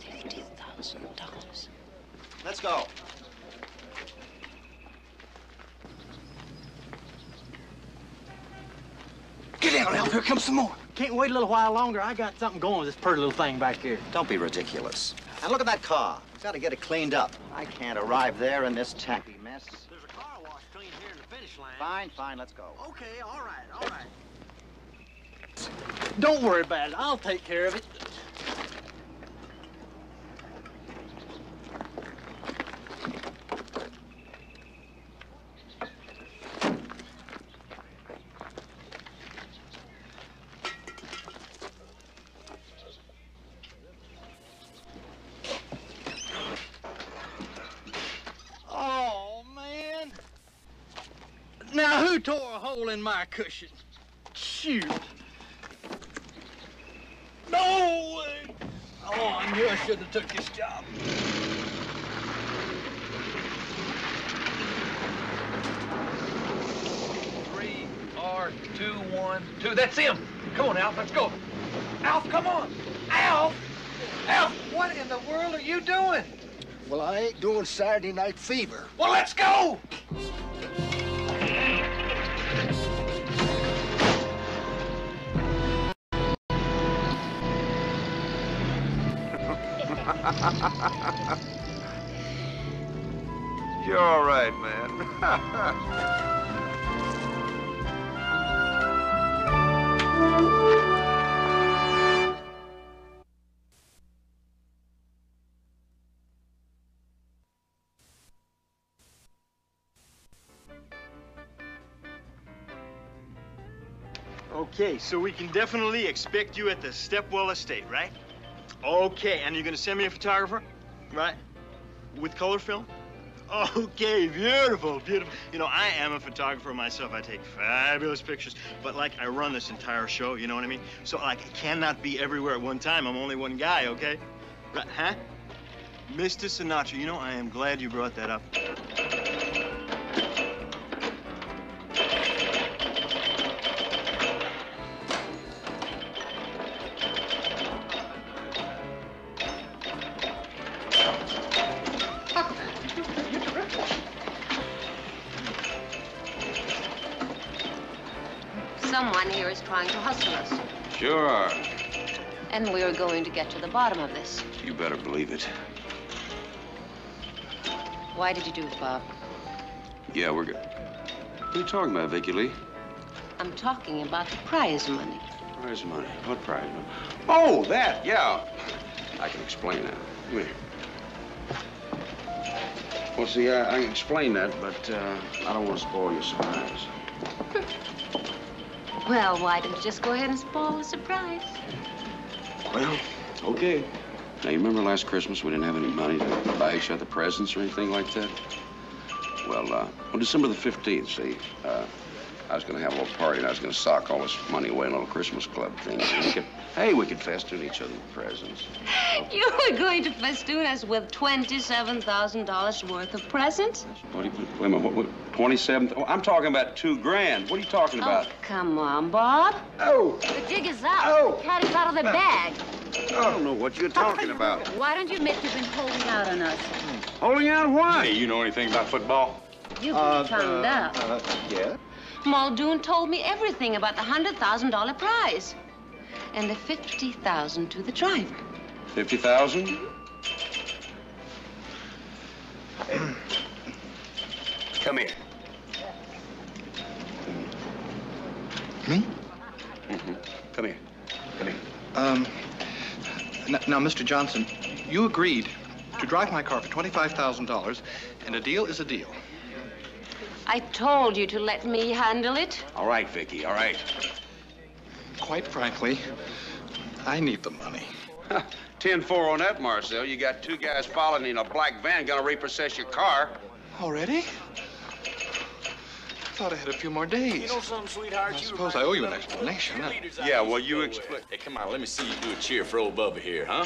$50,000. Let's go. Get down, Alf. Here comes some more. Can't wait a little while longer. I got something going with this pretty little thing back here. Don't be ridiculous. And look at that car. We've got to get it cleaned up. I can't arrive there in this tacky mess. There's a car wash clean here in the finish line. Fine, fine, let's go. Okay, all right, all right. Don't worry about it. I'll take care of it. Oh, man. Now, who tore a hole in my cushion? Shoot. No way. Oh, I knew I shouldn't have took this job. 2-1-2. That's him. Come on, Alf. Let's go. Alf, come on. Alf! Alf, what in the world are you doing? Well, I ain't doing Saturday Night Fever. Well, let's go! You're all right, man. Okay, so we can definitely expect you at the Stepwell estate, right? Okay, and you're gonna send me a photographer, right? With color film? Okay, beautiful, beautiful. You know, I am a photographer myself. I take fabulous pictures, but like I run this entire show, you know what I mean? So like I cannot be everywhere at one time. I'm only one guy, okay? Right, huh? Mr. Sinatra, you know, I am glad you brought that up. Someone here is trying to hustle us. Sure are. And we're going to get to the bottom of this. You better believe it. Why did you do it, Bob? Yeah, we're good. What are you talking about, Vicky Lee? I'm talking about the prize money. Prize money? What prize money? Oh, that, yeah. I can explain that. Come here. Well, see, I can explain that, but I don't want to spoil your surprise. Well, why don't you just go ahead and spoil the surprise? Well, okay. Now, you remember last Christmas we didn't have any money to buy each other presents or anything like that? Well, on December the 15th, see, I was going to have a little party, and I was going to sock all this money away in a little Christmas club thing. And we could festoon each other with presents. You were going to festoon us with $27,000 worth of presents? What do you, wait a minute, what 27? Oh, I'm talking about $2 grand. What are you talking about? Oh, come on, Bob. Oh. The jig is up. Oh. Cat is out of the bag. I don't know what you're talking about. Why don't you admit you've been holding out on us? Holding out what? Hey, you know anything about football? You've been tongued up. Yeah? Muldoon told me everything about the $100,000 prize. And the $50,000 to the driver. 50,000? Come here. Me? Mm-hmm. Come here. Come here. Now, Mr. Johnson, you agreed to drive my car for $25,000, and a deal is a deal. I told you to let me handle it. All right, Vicky, all right. Quite frankly, I need the money. 10-4 on that, Marcel. You got two guys following you in a black van gonna repossess your car. Already? I thought I had a few more days. You know something, sweetheart? I suppose I owe you an explanation. Yeah, well, you explain. Hey, come on, let me see you do a cheer for old Bubba here, huh?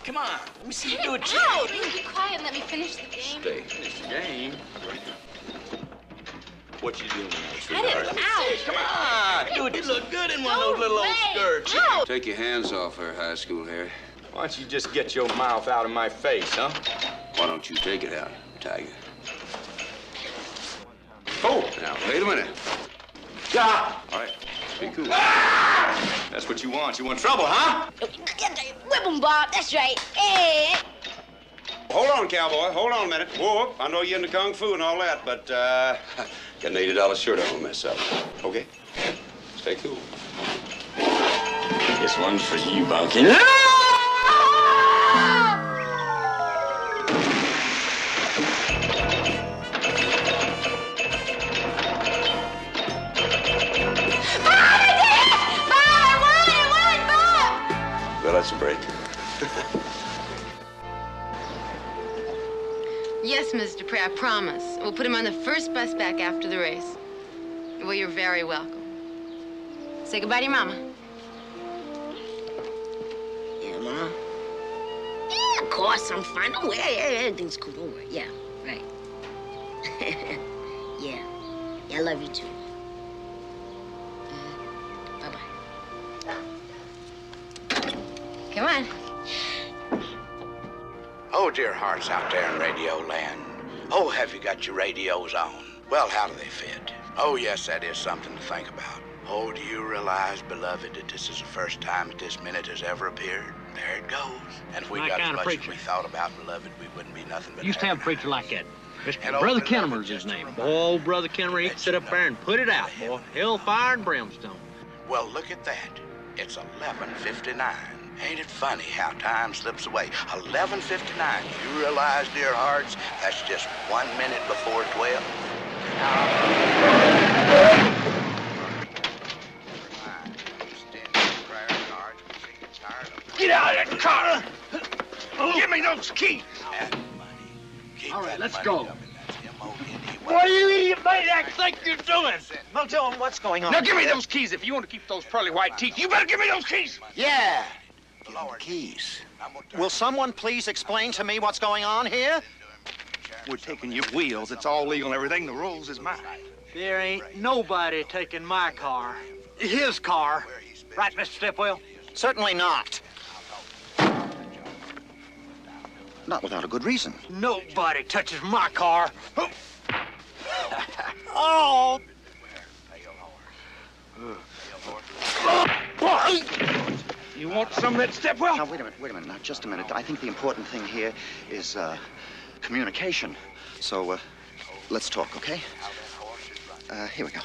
Come on, let me see you do a cheer. Ow! You be quiet and let me finish the game. Stay. Finish the game. What you doing now, Cut it sweetheart? out. Come on, dude, you look good in one of those little old skirts. Ow. Take your hands off her, high school hair. Why don't you just get your mouth out of my face, huh? Why don't you take it out, Tiger? Oh, now, wait a minute. Yeah. All right, be cool. That's what you want. You want trouble, huh? Whip him, Bob. That's right. Hey. Hold on, cowboy. Hold on a minute. Whoa, I know you're into kung fu and all that, but got an $80 shirt I won't mess up. Okay? Stay cool. This one's for you, Bunky. Well, that's a break. Yes, Mr. Dupree, I promise. We'll put him on the first bus back after the race. Well, you're very welcome. Say goodbye to your mama. Yeah, Ma. Yeah, of course, I'm fine. Don't worry. Everything's cool. Don't worry. Yeah, right. Yeah. Yeah, I love you too. Bye-bye. Come on. Oh, dear hearts out there in radio land. Oh, have you got your radios on? Well, how do they fit? Oh, yes, that is something to think about. Oh, do you realize, beloved, that this is the first time that this minute has ever appeared? There it goes. And if we got as much as we thought about, beloved, we wouldn't be nothing but Used to have a preacher like that. And Brother old Kennemer's his name. Old Brother Kennemer, he'd sit up there and put it out, boy. Hellfire and brimstone. Well, look at that. It's 11:59. Ain't it funny how time slips away? 11:59. You realize, dear hearts, that's just 1 minute before 12? car! Give me those keys! All right, let's go. What do you idiot maniac think you're doing? Well, tell him what's going on. Now give me those keys if you want to keep those pearly white teeth. You better give me those keys! Yeah. Keys. Will someone please explain to me what's going on here? We're taking your wheels. It's all legal and everything. The Rolls is mine. There ain't nobody taking my car. His car. Right, Mr. Stepwell? Certainly not. Not without a good reason. Nobody touches my car. Oh! You want some of that Stepwell? Now, wait a minute. Now, just a minute. I think the important thing here is communication. So, let's talk, okay? Here we go.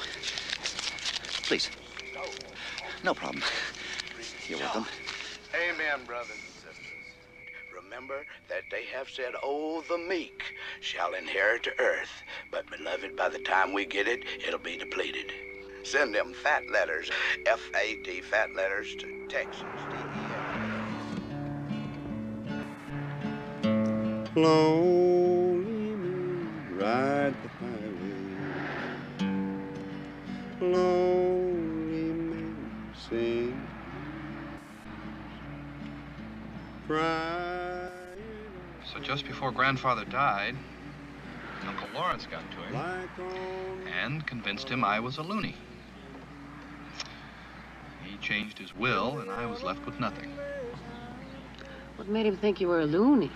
Please. No problem. You're welcome. Amen, brothers and sisters. Remember that they have said, oh, the meek shall inherit the earth. But, beloved, by the time we get it, it'll be depleted. Send them fat letters, F-A-T, fat letters, to Texas, Lonely man, ride the highway. Lonely man, sing. Cry. So just before Grandfather died, Uncle Lawrence got to him and convinced him I was a loony. He changed his will, and I was left with nothing. What made him think you were a loony?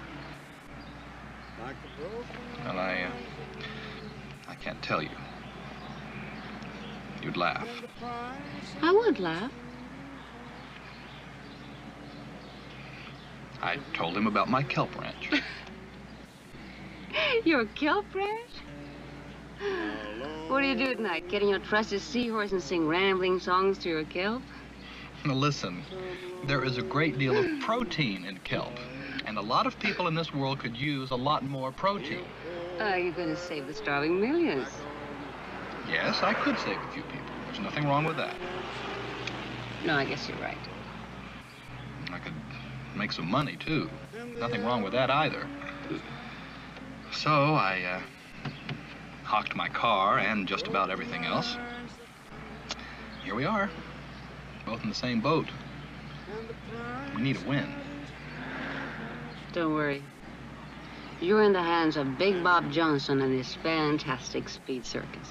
Well, I can't tell you. You'd laugh. I would laugh. I told him about my kelp ranch. You're a kelp ranch? What do you do at night? Get in your trusted seahorse and sing rambling songs to your kelp? Now listen, there is a great deal of protein in kelp, and a lot of people in this world could use a lot more protein. You're going to save the starving millions. Yes, I could save a few people. There's nothing wrong with that. No, I guess you're right. I could make some money, too. Nothing wrong with that either. So I hocked my car and just about everything else. Here we are, both in the same boat. We need a win. Don't worry. You're in the hands of Big Bob Johnson and his fantastic speed circus.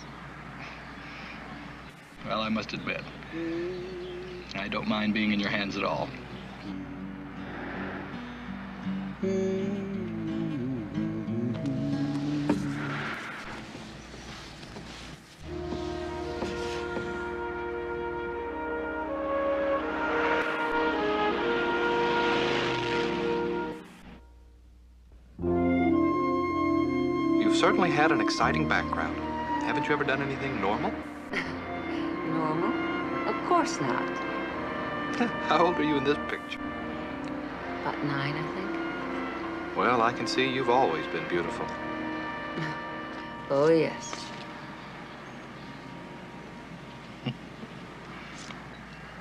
Well, I must admit, I don't mind being in your hands at all. You've certainly had an exciting background. Haven't you ever done anything normal? Normal? Of course not. How old are you in this picture? About 9, I think. Well, I can see you've always been beautiful. Oh, yes.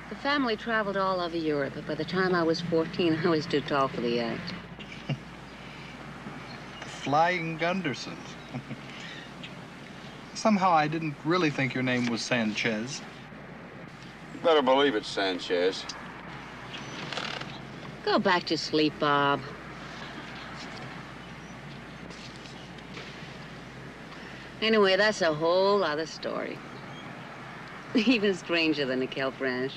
The family traveled all over Europe, but by the time I was 14, I was too tall for the act. Flying Gundersons. Somehow I didn't really think your name was Sanchez. You better believe it, Sanchez. Go back to sleep, Bob. Anyway, that's a whole other story. Even stranger than the kelp ranch.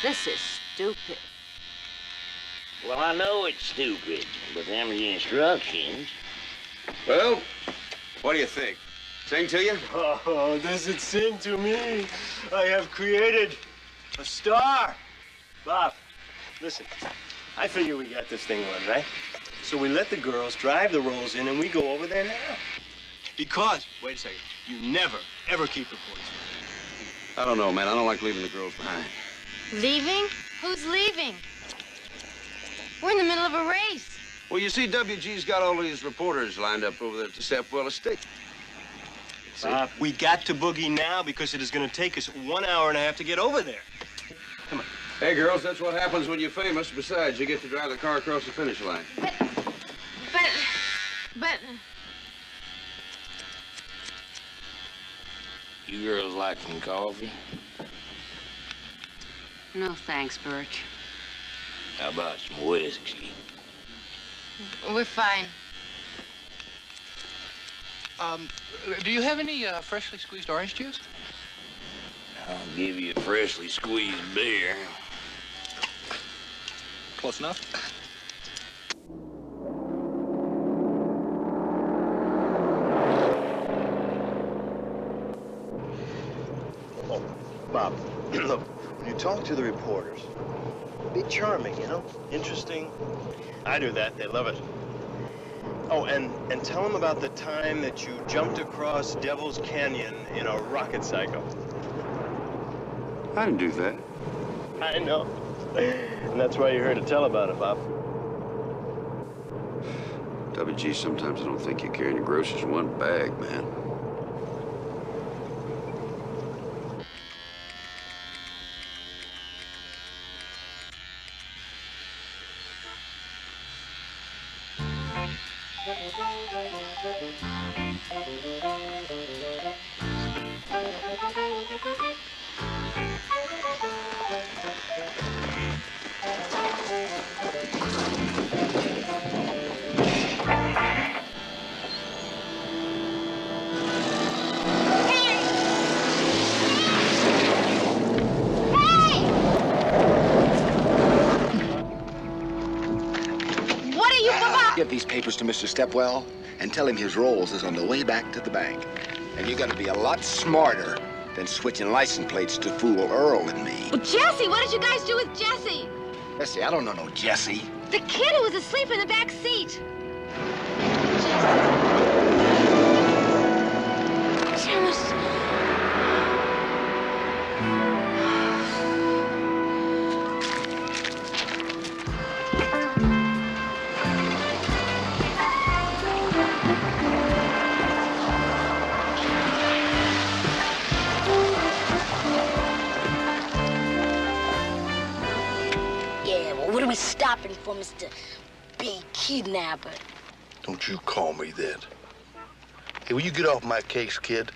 This is stupid. Well, I know it's stupid, but them are the instructions. Well, what do you think? Sing to you? Oh, does it sing to me? I have created a star. Bob, listen, I figure we got this thing run, right? So we let the girls drive the Rolls in and we go over there now. Because, wait a second, you never, ever keep the boys. I don't know, man. I don't like leaving the girls behind. Leaving? Who's leaving? We're in the middle of a race. Well, you see, WG's got all these reporters lined up over there at the Stepwell estate. Bob, we got to boogie now because it is going to take us 1 hour and a half to get over there. Come on. Hey, girls, that's what happens when you're famous. Besides, you get to drive the car across the finish line. But... You girls like some coffee? No, thanks, Birch. How about some whiskey? We're fine. Do you have any freshly squeezed orange juice? I'll give you a freshly squeezed beer. Close enough. Oh, Bob, look, when you talk to the reporters, be charming, you know? Interesting. I do that. They love it. Oh, and tell them about the time that you jumped across Devil's Canyon in a rocket cycle. I didn't do that. I know. And that's why you're here to tell about it, Bob. WG, sometimes I don't think you're carrying your groceries in one bag, man. Give these papers to Mr. Stepwell and tell him his Rolls is on the way back to the bank. And you gotta be a lot smarter than switching license plates to fool Earl and me. Well, Jesse, what did you guys do with Jesse? Jesse, I don't know no Jesse. The kid who was asleep in the back seat. Jesse. What are we stopping for, Mr. Big Kidnapper? Don't you call me that. Hey, will you get off my case, kid?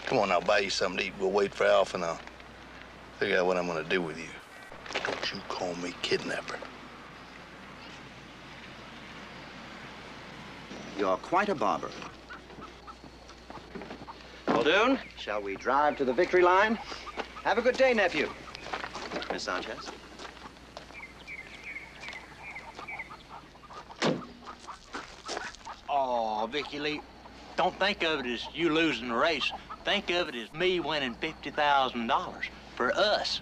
Come on, I'll buy you something to eat. We'll wait for Alf and I'll figure out what I'm gonna do with you. Don't you call me kidnapper. You're quite a barber. Muldoon, shall we drive to the victory line? Have a good day, nephew. Miss Sanchez. Oh, Vicky Lee, don't think of it as you losing the race. Think of it as me winning $50,000 for us.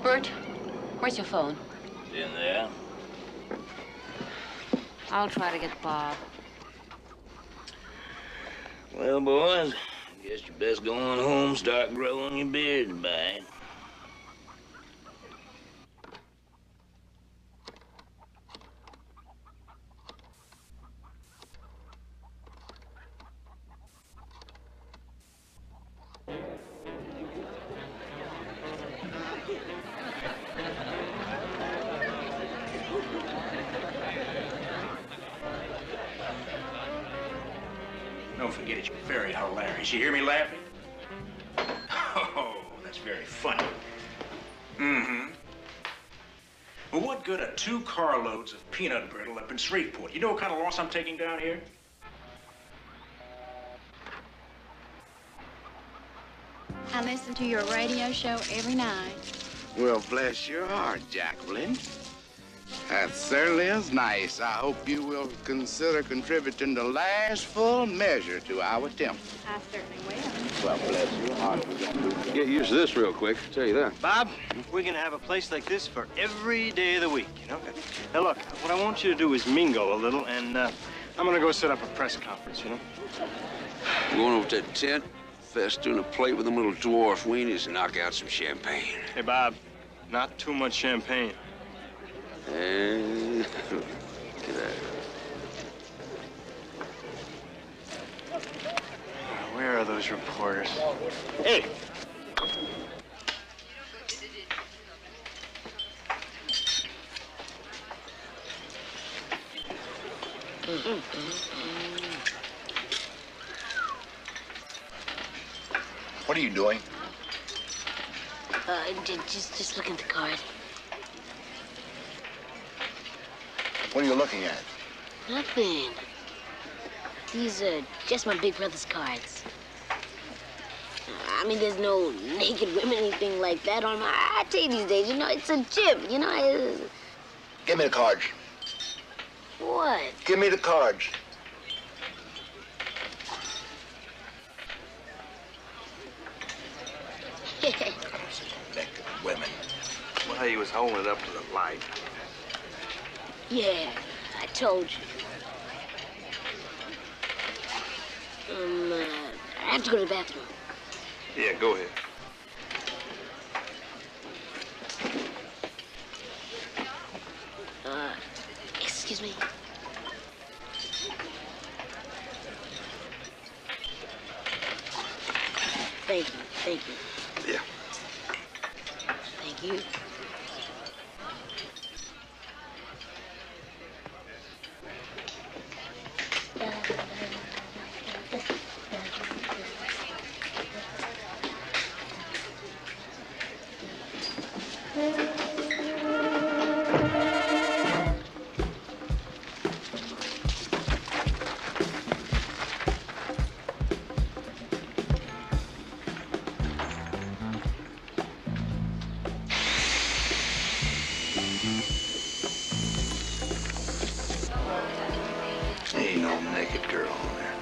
Bert, where's your phone? In there. I'll try to get Bob. Well, boys, guess you best go on home, start growing your beard back. Don't forget, it's very hilarious. You hear me laughing? Oh, that's very funny. Mm-hmm. Well, what good are 2 carloads of peanut brittle up in Shreveport? You know what kind of loss I'm taking down here? I listen to your radio show every night. Well, bless your heart, Jacqueline. that certainly is nice. I hope you will consider contributing the last full measure to our temple. I certainly will. Well, bless your heart. Get used to this real quick, I'll tell you that. Bob, we're gonna have a place like this for every day of the week, you know? Now look, what I want you to do is mingle a little, and I'm gonna go set up a press conference, you know? I'm going over to the tent, festoon a plate with them little dwarf weenies, and knock out some champagne. Hey, Bob, not too much champagne. And look at that. Where are those reporters? Hey! What are you doing? Just look at the card. What are you looking at? Nothing. These are just my big brother's cards. I mean, there's no naked women, anything like that on my... I tell you these days, you know, it's a gym, you know, Give me the cards. What? Give me the cards. Naked women. Well, he was holding it up to the light. Yeah, I told you. I have to go to the bathroom. Yeah, go ahead. Excuse me. Thank you. Yeah. Thank you. Ain't no naked girl on there.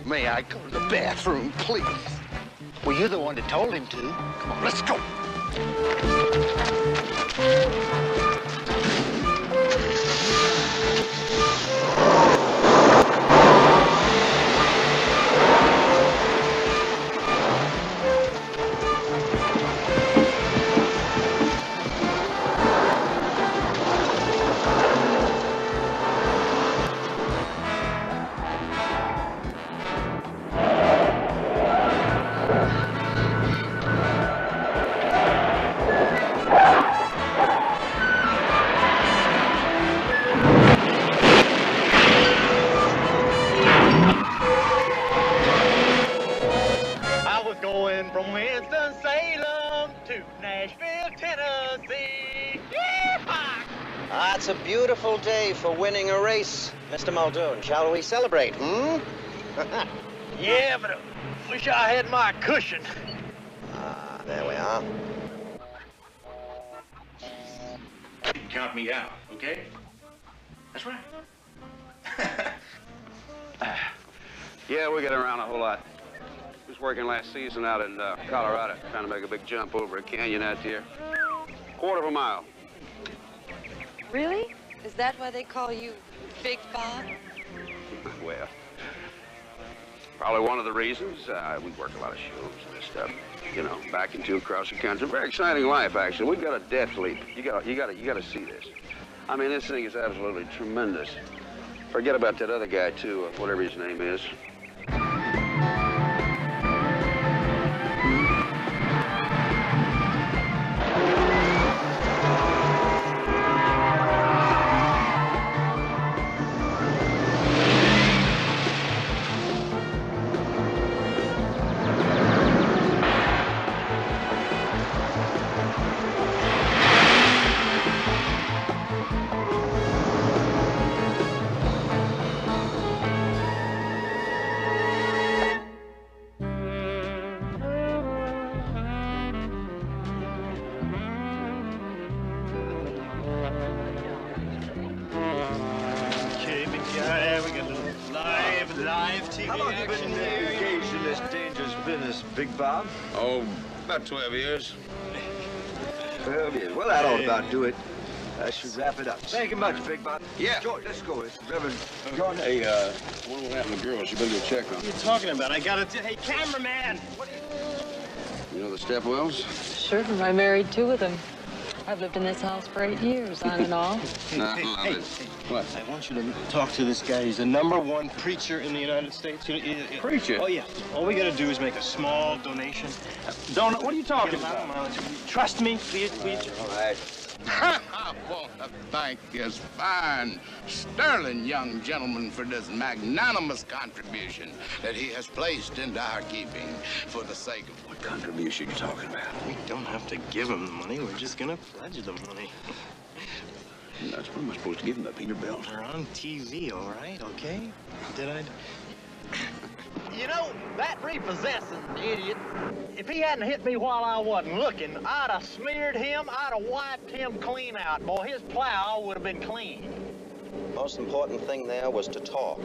May I go to the bathroom, please? Well, you're the one that told him to. Come on, let's go. Going from Winston-Salem to Nashville, Tennessee. Ah, it's a beautiful day for winning a race, Mr. Muldoon. Shall we celebrate, Yeah, but I wish I had my cushion. Ah, there we are. You can count me out, okay? That's right. Yeah, we get around a whole lot. Was working last season out in Colorado, trying to make a big jump over a canyon out there. Quarter of a mile. Really? Is that why they call you Big Bob? Well, probably one of the reasons. We work a lot of shows and this stuff. You know, back and two across the country. Very exciting life, actually. We've got a death leap. You gotta see this. I mean, this thing is absolutely tremendous. Forget about that other guy, too, whatever his name is. Big Bob? Oh, about 12 years. 12 years. Well, that ought about do it. I should wrap it up. Thank you much, Big Bob. Yeah. George, let's go. It's Reverend George. Hey, what will happen to the girls? You better go check on. What are you talking about? I gotta hey, cameraman! What are you know the Stepwells? Sure, I'm married two of them. I've lived in this house for 8 years, on and off. Hey, what? I want you to talk to this guy. He's the #1 preacher in the United States. Preacher? Oh, yeah. All we gotta do is make a small donation. What are you talking about? Trust me, please. All right. I want to thank this fine, sterling young gentleman for this magnanimous contribution that he has placed into our keeping for the sake of... What contribution are you talking about? We don't have to give him the money. We're just gonna pledge the money. That's what am I supposed to give him, the Peterbilt? We're on TV, all right, okay? Did I? You know, that repossessing idiot, if he hadn't hit me while I wasn't looking, I'd have smeared him, I'd have wiped him clean out. Boy, his plow would have been clean. Most important thing there was to talk.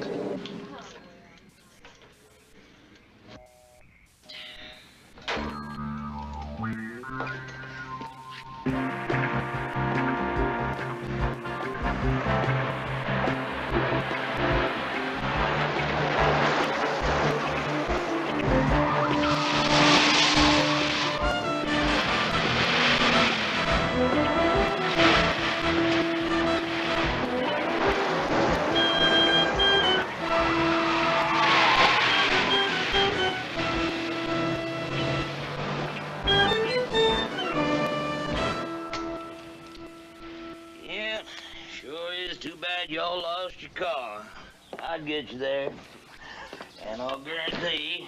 Y'all lost your car. I'd get you there. And I'll guarantee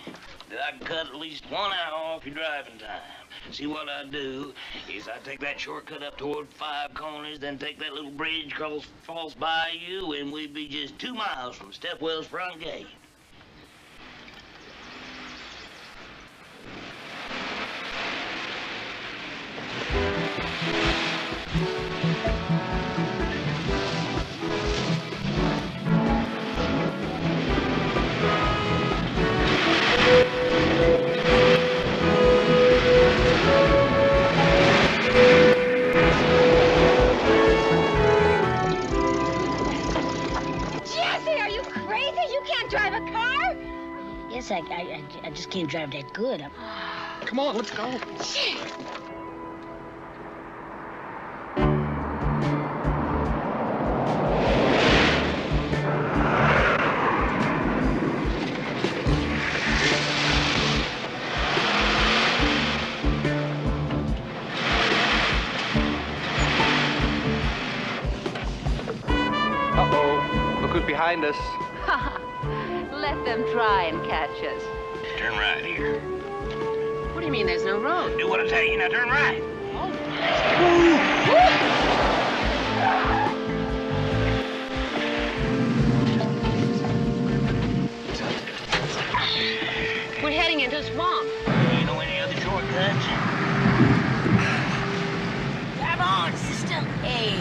that I can cut at least 1 hour off your driving time. See, what I do is I take that shortcut up toward 5 Corners, then take that little bridge across False Bayou, and we'd be just 2 miles from Stepwell's front gate. I just can't drive that good. Come on, let's go. Uh-oh, look who's behind us. Let them try and catch us. Turn right here. What do you mean there's no road? Do what I tell you, now turn right. We're heading into a swamp. You know any other shortcuts? Drive on, sister. Hey.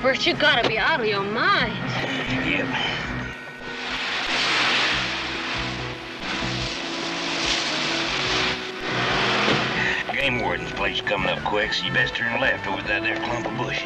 Bert, you gotta be out of your mind. Yep. Game warden's place coming up quick, so you best turn left over that there clump of bushes.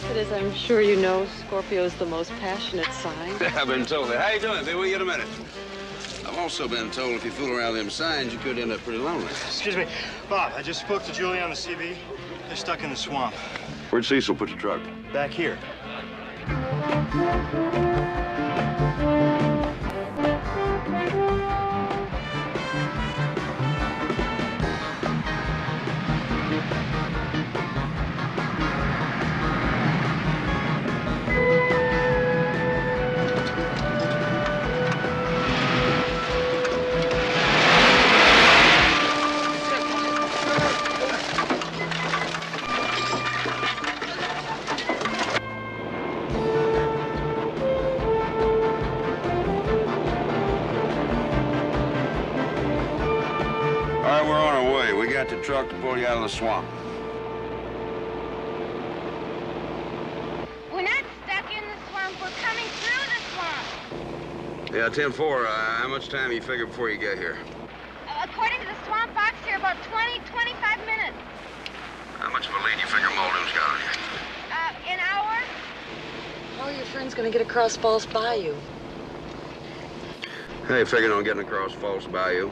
But as I'm sure you know, Scorpio's the most passionate sign. I've been told that. How you doing? Be with you in a minute. I've also been told if you fool around with them signs, you could end up pretty lonely. Excuse me. Bob, I just spoke to Julie on the CB. They're stuck in the swamp. Where'd Cecil put the truck? Back here. The truck to pull you out of the swamp. We're not stuck in the swamp. We're coming through the swamp. Yeah, 10-4. How much time you figure before you get here? According to the swamp box here, about 25 minutes. How much of a lead you figure Muldoon's got on you? An hour? How are your friends going to get across False Bayou? Hey, figuring on getting across False Bayou.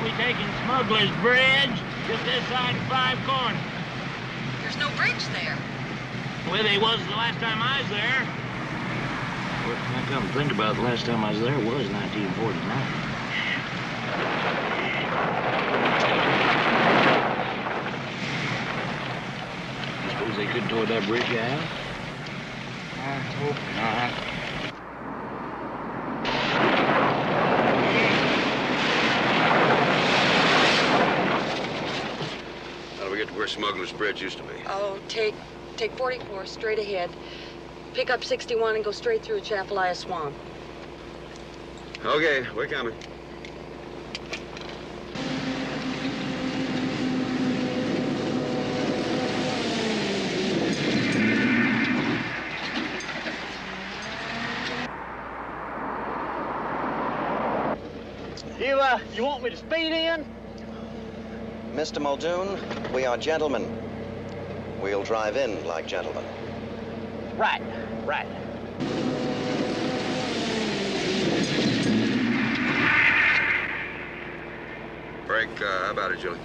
We taking Smuggler's Bridge, just this side of 5 Corners. There's no bridge there. Well, they was the last time I was there. Well, I come to think about it, the last time I was there was 1949. I suppose they couldn't tow that bridge out? I hope not. Where Smuggler's Bridge used to be. Oh, take 44 straight ahead. Pick up 61 and go straight through Chapelaya Swamp. Okay, we're coming. You want me to speed in? Mr. Muldoon, we are gentlemen. We'll drive in like gentlemen. Right. Break, how about it, Julie?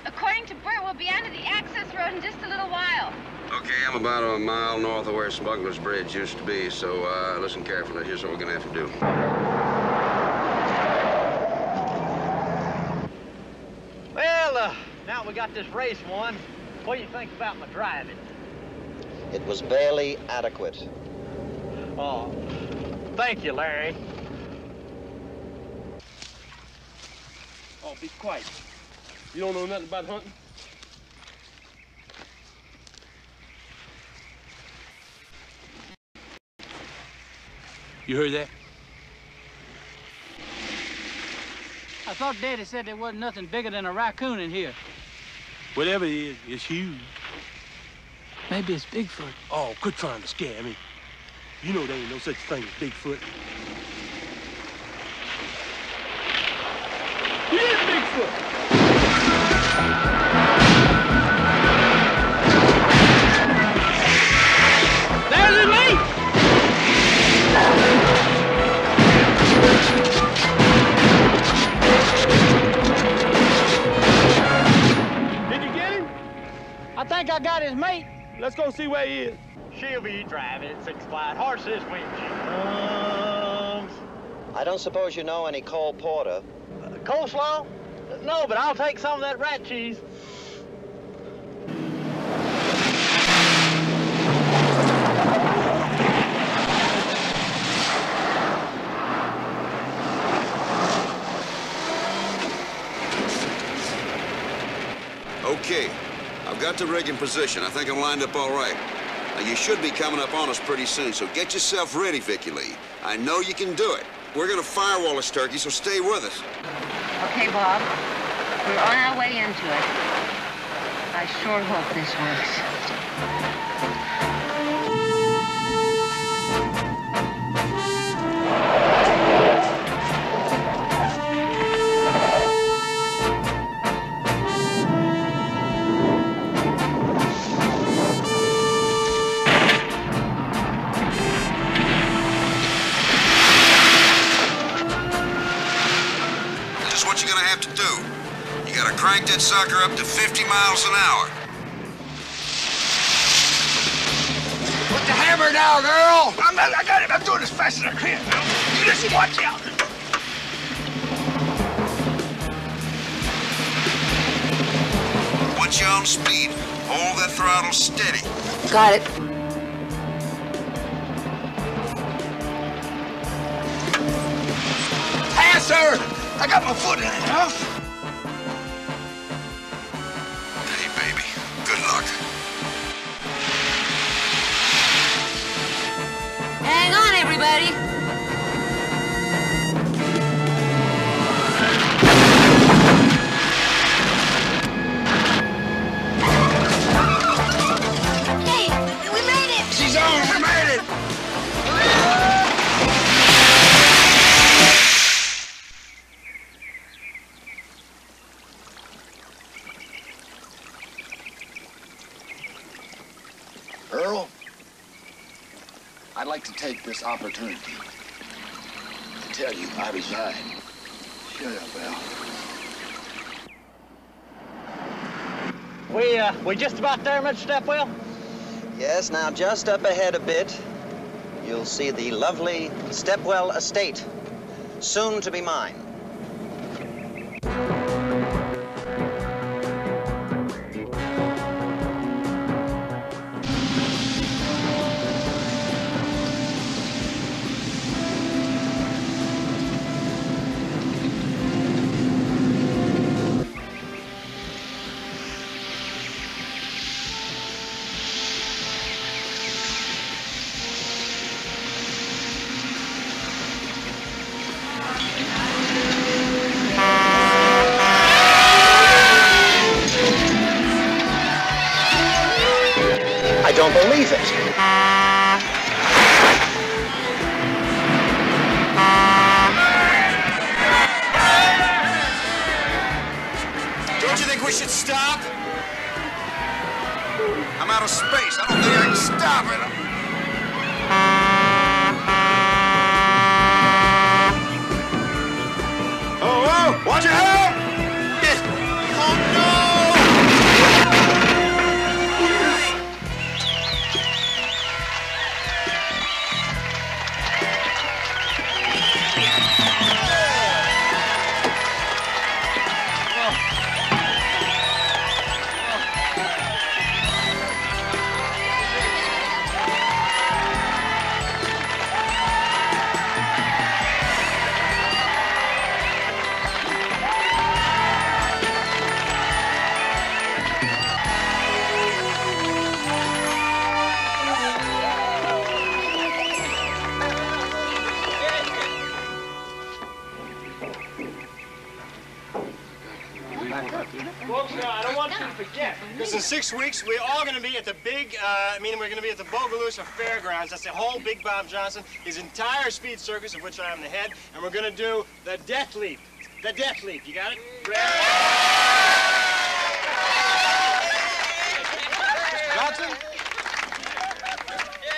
According to Bert, we'll be onto the access road in just a little while. Okay, I'm about a mile north of where Smuggler's Bridge used to be, so listen carefully. Here's what we're gonna have to do. Well, now we got this race won, what do you think about my driving? It was barely adequate. Oh, thank you, Larry. Oh, be quiet. You don't know nothing about hunting? You heard that? I thought Daddy said there wasn't nothing bigger than a raccoon in here. Whatever it is, it's huge. Maybe it's Bigfoot. Oh, quit trying to scare me. You know there ain't no such thing as Bigfoot. It is Bigfoot! There's his mate! Did you get him? I think I got his mate. Let's go see where he is. She'll be driving at 6 flat. Horses, when she comes. I don't suppose you know any Cole Porter. Coleslaw? No, but I'll take some of that rat cheese. Okay. I've got the rig in position. I think I'm lined up all right. Now, you should be coming up on us pretty soon, so get yourself ready, Vicky Lee. I know you can do it. We're gonna firewall this turkey, so stay with us. Okay, Bob. We're on our way into it. I sure hope this works. Crank that sucker up to 50 miles an hour. Put the hammer down, Earl! I got it. I'm doing as fast as I can. You just watch out. Once you're on speed, hold that throttle steady. Got it. Pass, sir! I got my foot in it, huh? Hang on, everybody. Hey, we made it! She's on! We made it! Earl? I'd like to take this opportunity to tell you I resign. Shut up, Al. We just about there, Mr. Stepwell? Yes, now just up ahead a bit, you'll see the lovely Stepwell estate, soon to be mine. I don't believe it. Don't you think we should stop? I'm out of space. I don't think I can stop it. Oh, watch your head! Oh, no! Folks, I don't want you to forget, because in 6 weeks, we're all going to be at the big, we're going to be at the Bogalusa Fairgrounds. That's the whole Big Bob Johnson, his entire speed circus, of which I am the head, and we're going to do the Death Leap. The Death Leap, you got it? Johnson,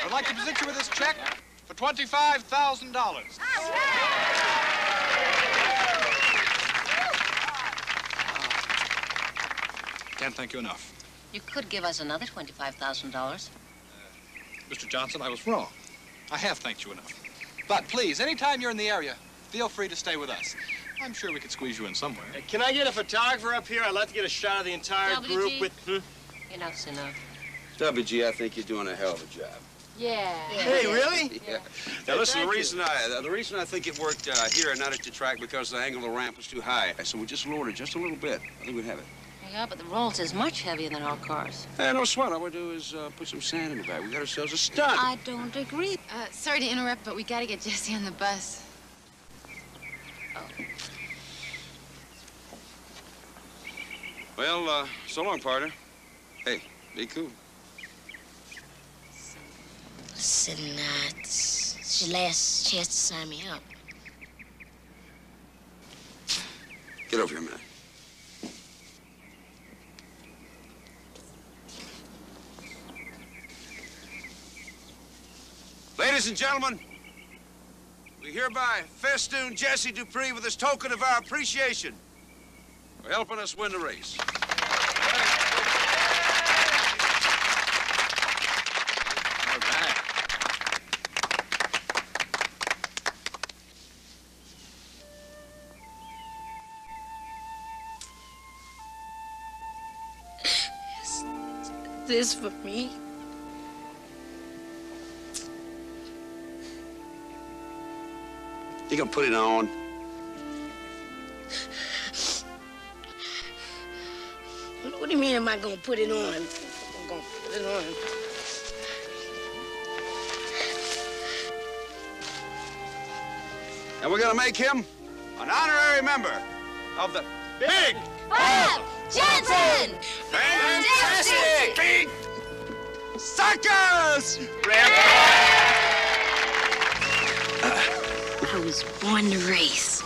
I'd like to present you with this check for $25,000. Can't thank you enough. You could give us another $25,000. Mr. Johnson, I was wrong. I have thanked you enough. But please, anytime you're in the area, feel free to stay with us. I'm sure we could squeeze you in somewhere. Hey, can I get a photographer up here? I'd like to get a shot of the entire group with... Enough's enough. WG, I think you're doing a hell of a job. Yeah. Hey, really? Yeah. Now listen, the reason I think it worked here and not at the track because the angle of the ramp was too high. So we just lowered it just a little bit. I think we'd have it. Yeah, but the Rolls is much heavier than our cars. Hey, no sweat. All we do is put some sand in the bag. We got ourselves a stunt. I don't agree. Sorry to interrupt, but we gotta get Jesse on the bus. Well, so long, partner. Hey, be cool. Listen, it's your last chance to sign me up. Get over here a minute. Ladies and gentlemen, we hereby festoon Jesse Dupree with this token of our appreciation for helping us win the race. All right. Is this for me? You gonna put it on? What do you mean, am I gonna put it on? I'm gonna put it on. And we're gonna make him an honorary member of the Big Bob Johnson! Fantastic Big Circus! I was born to race.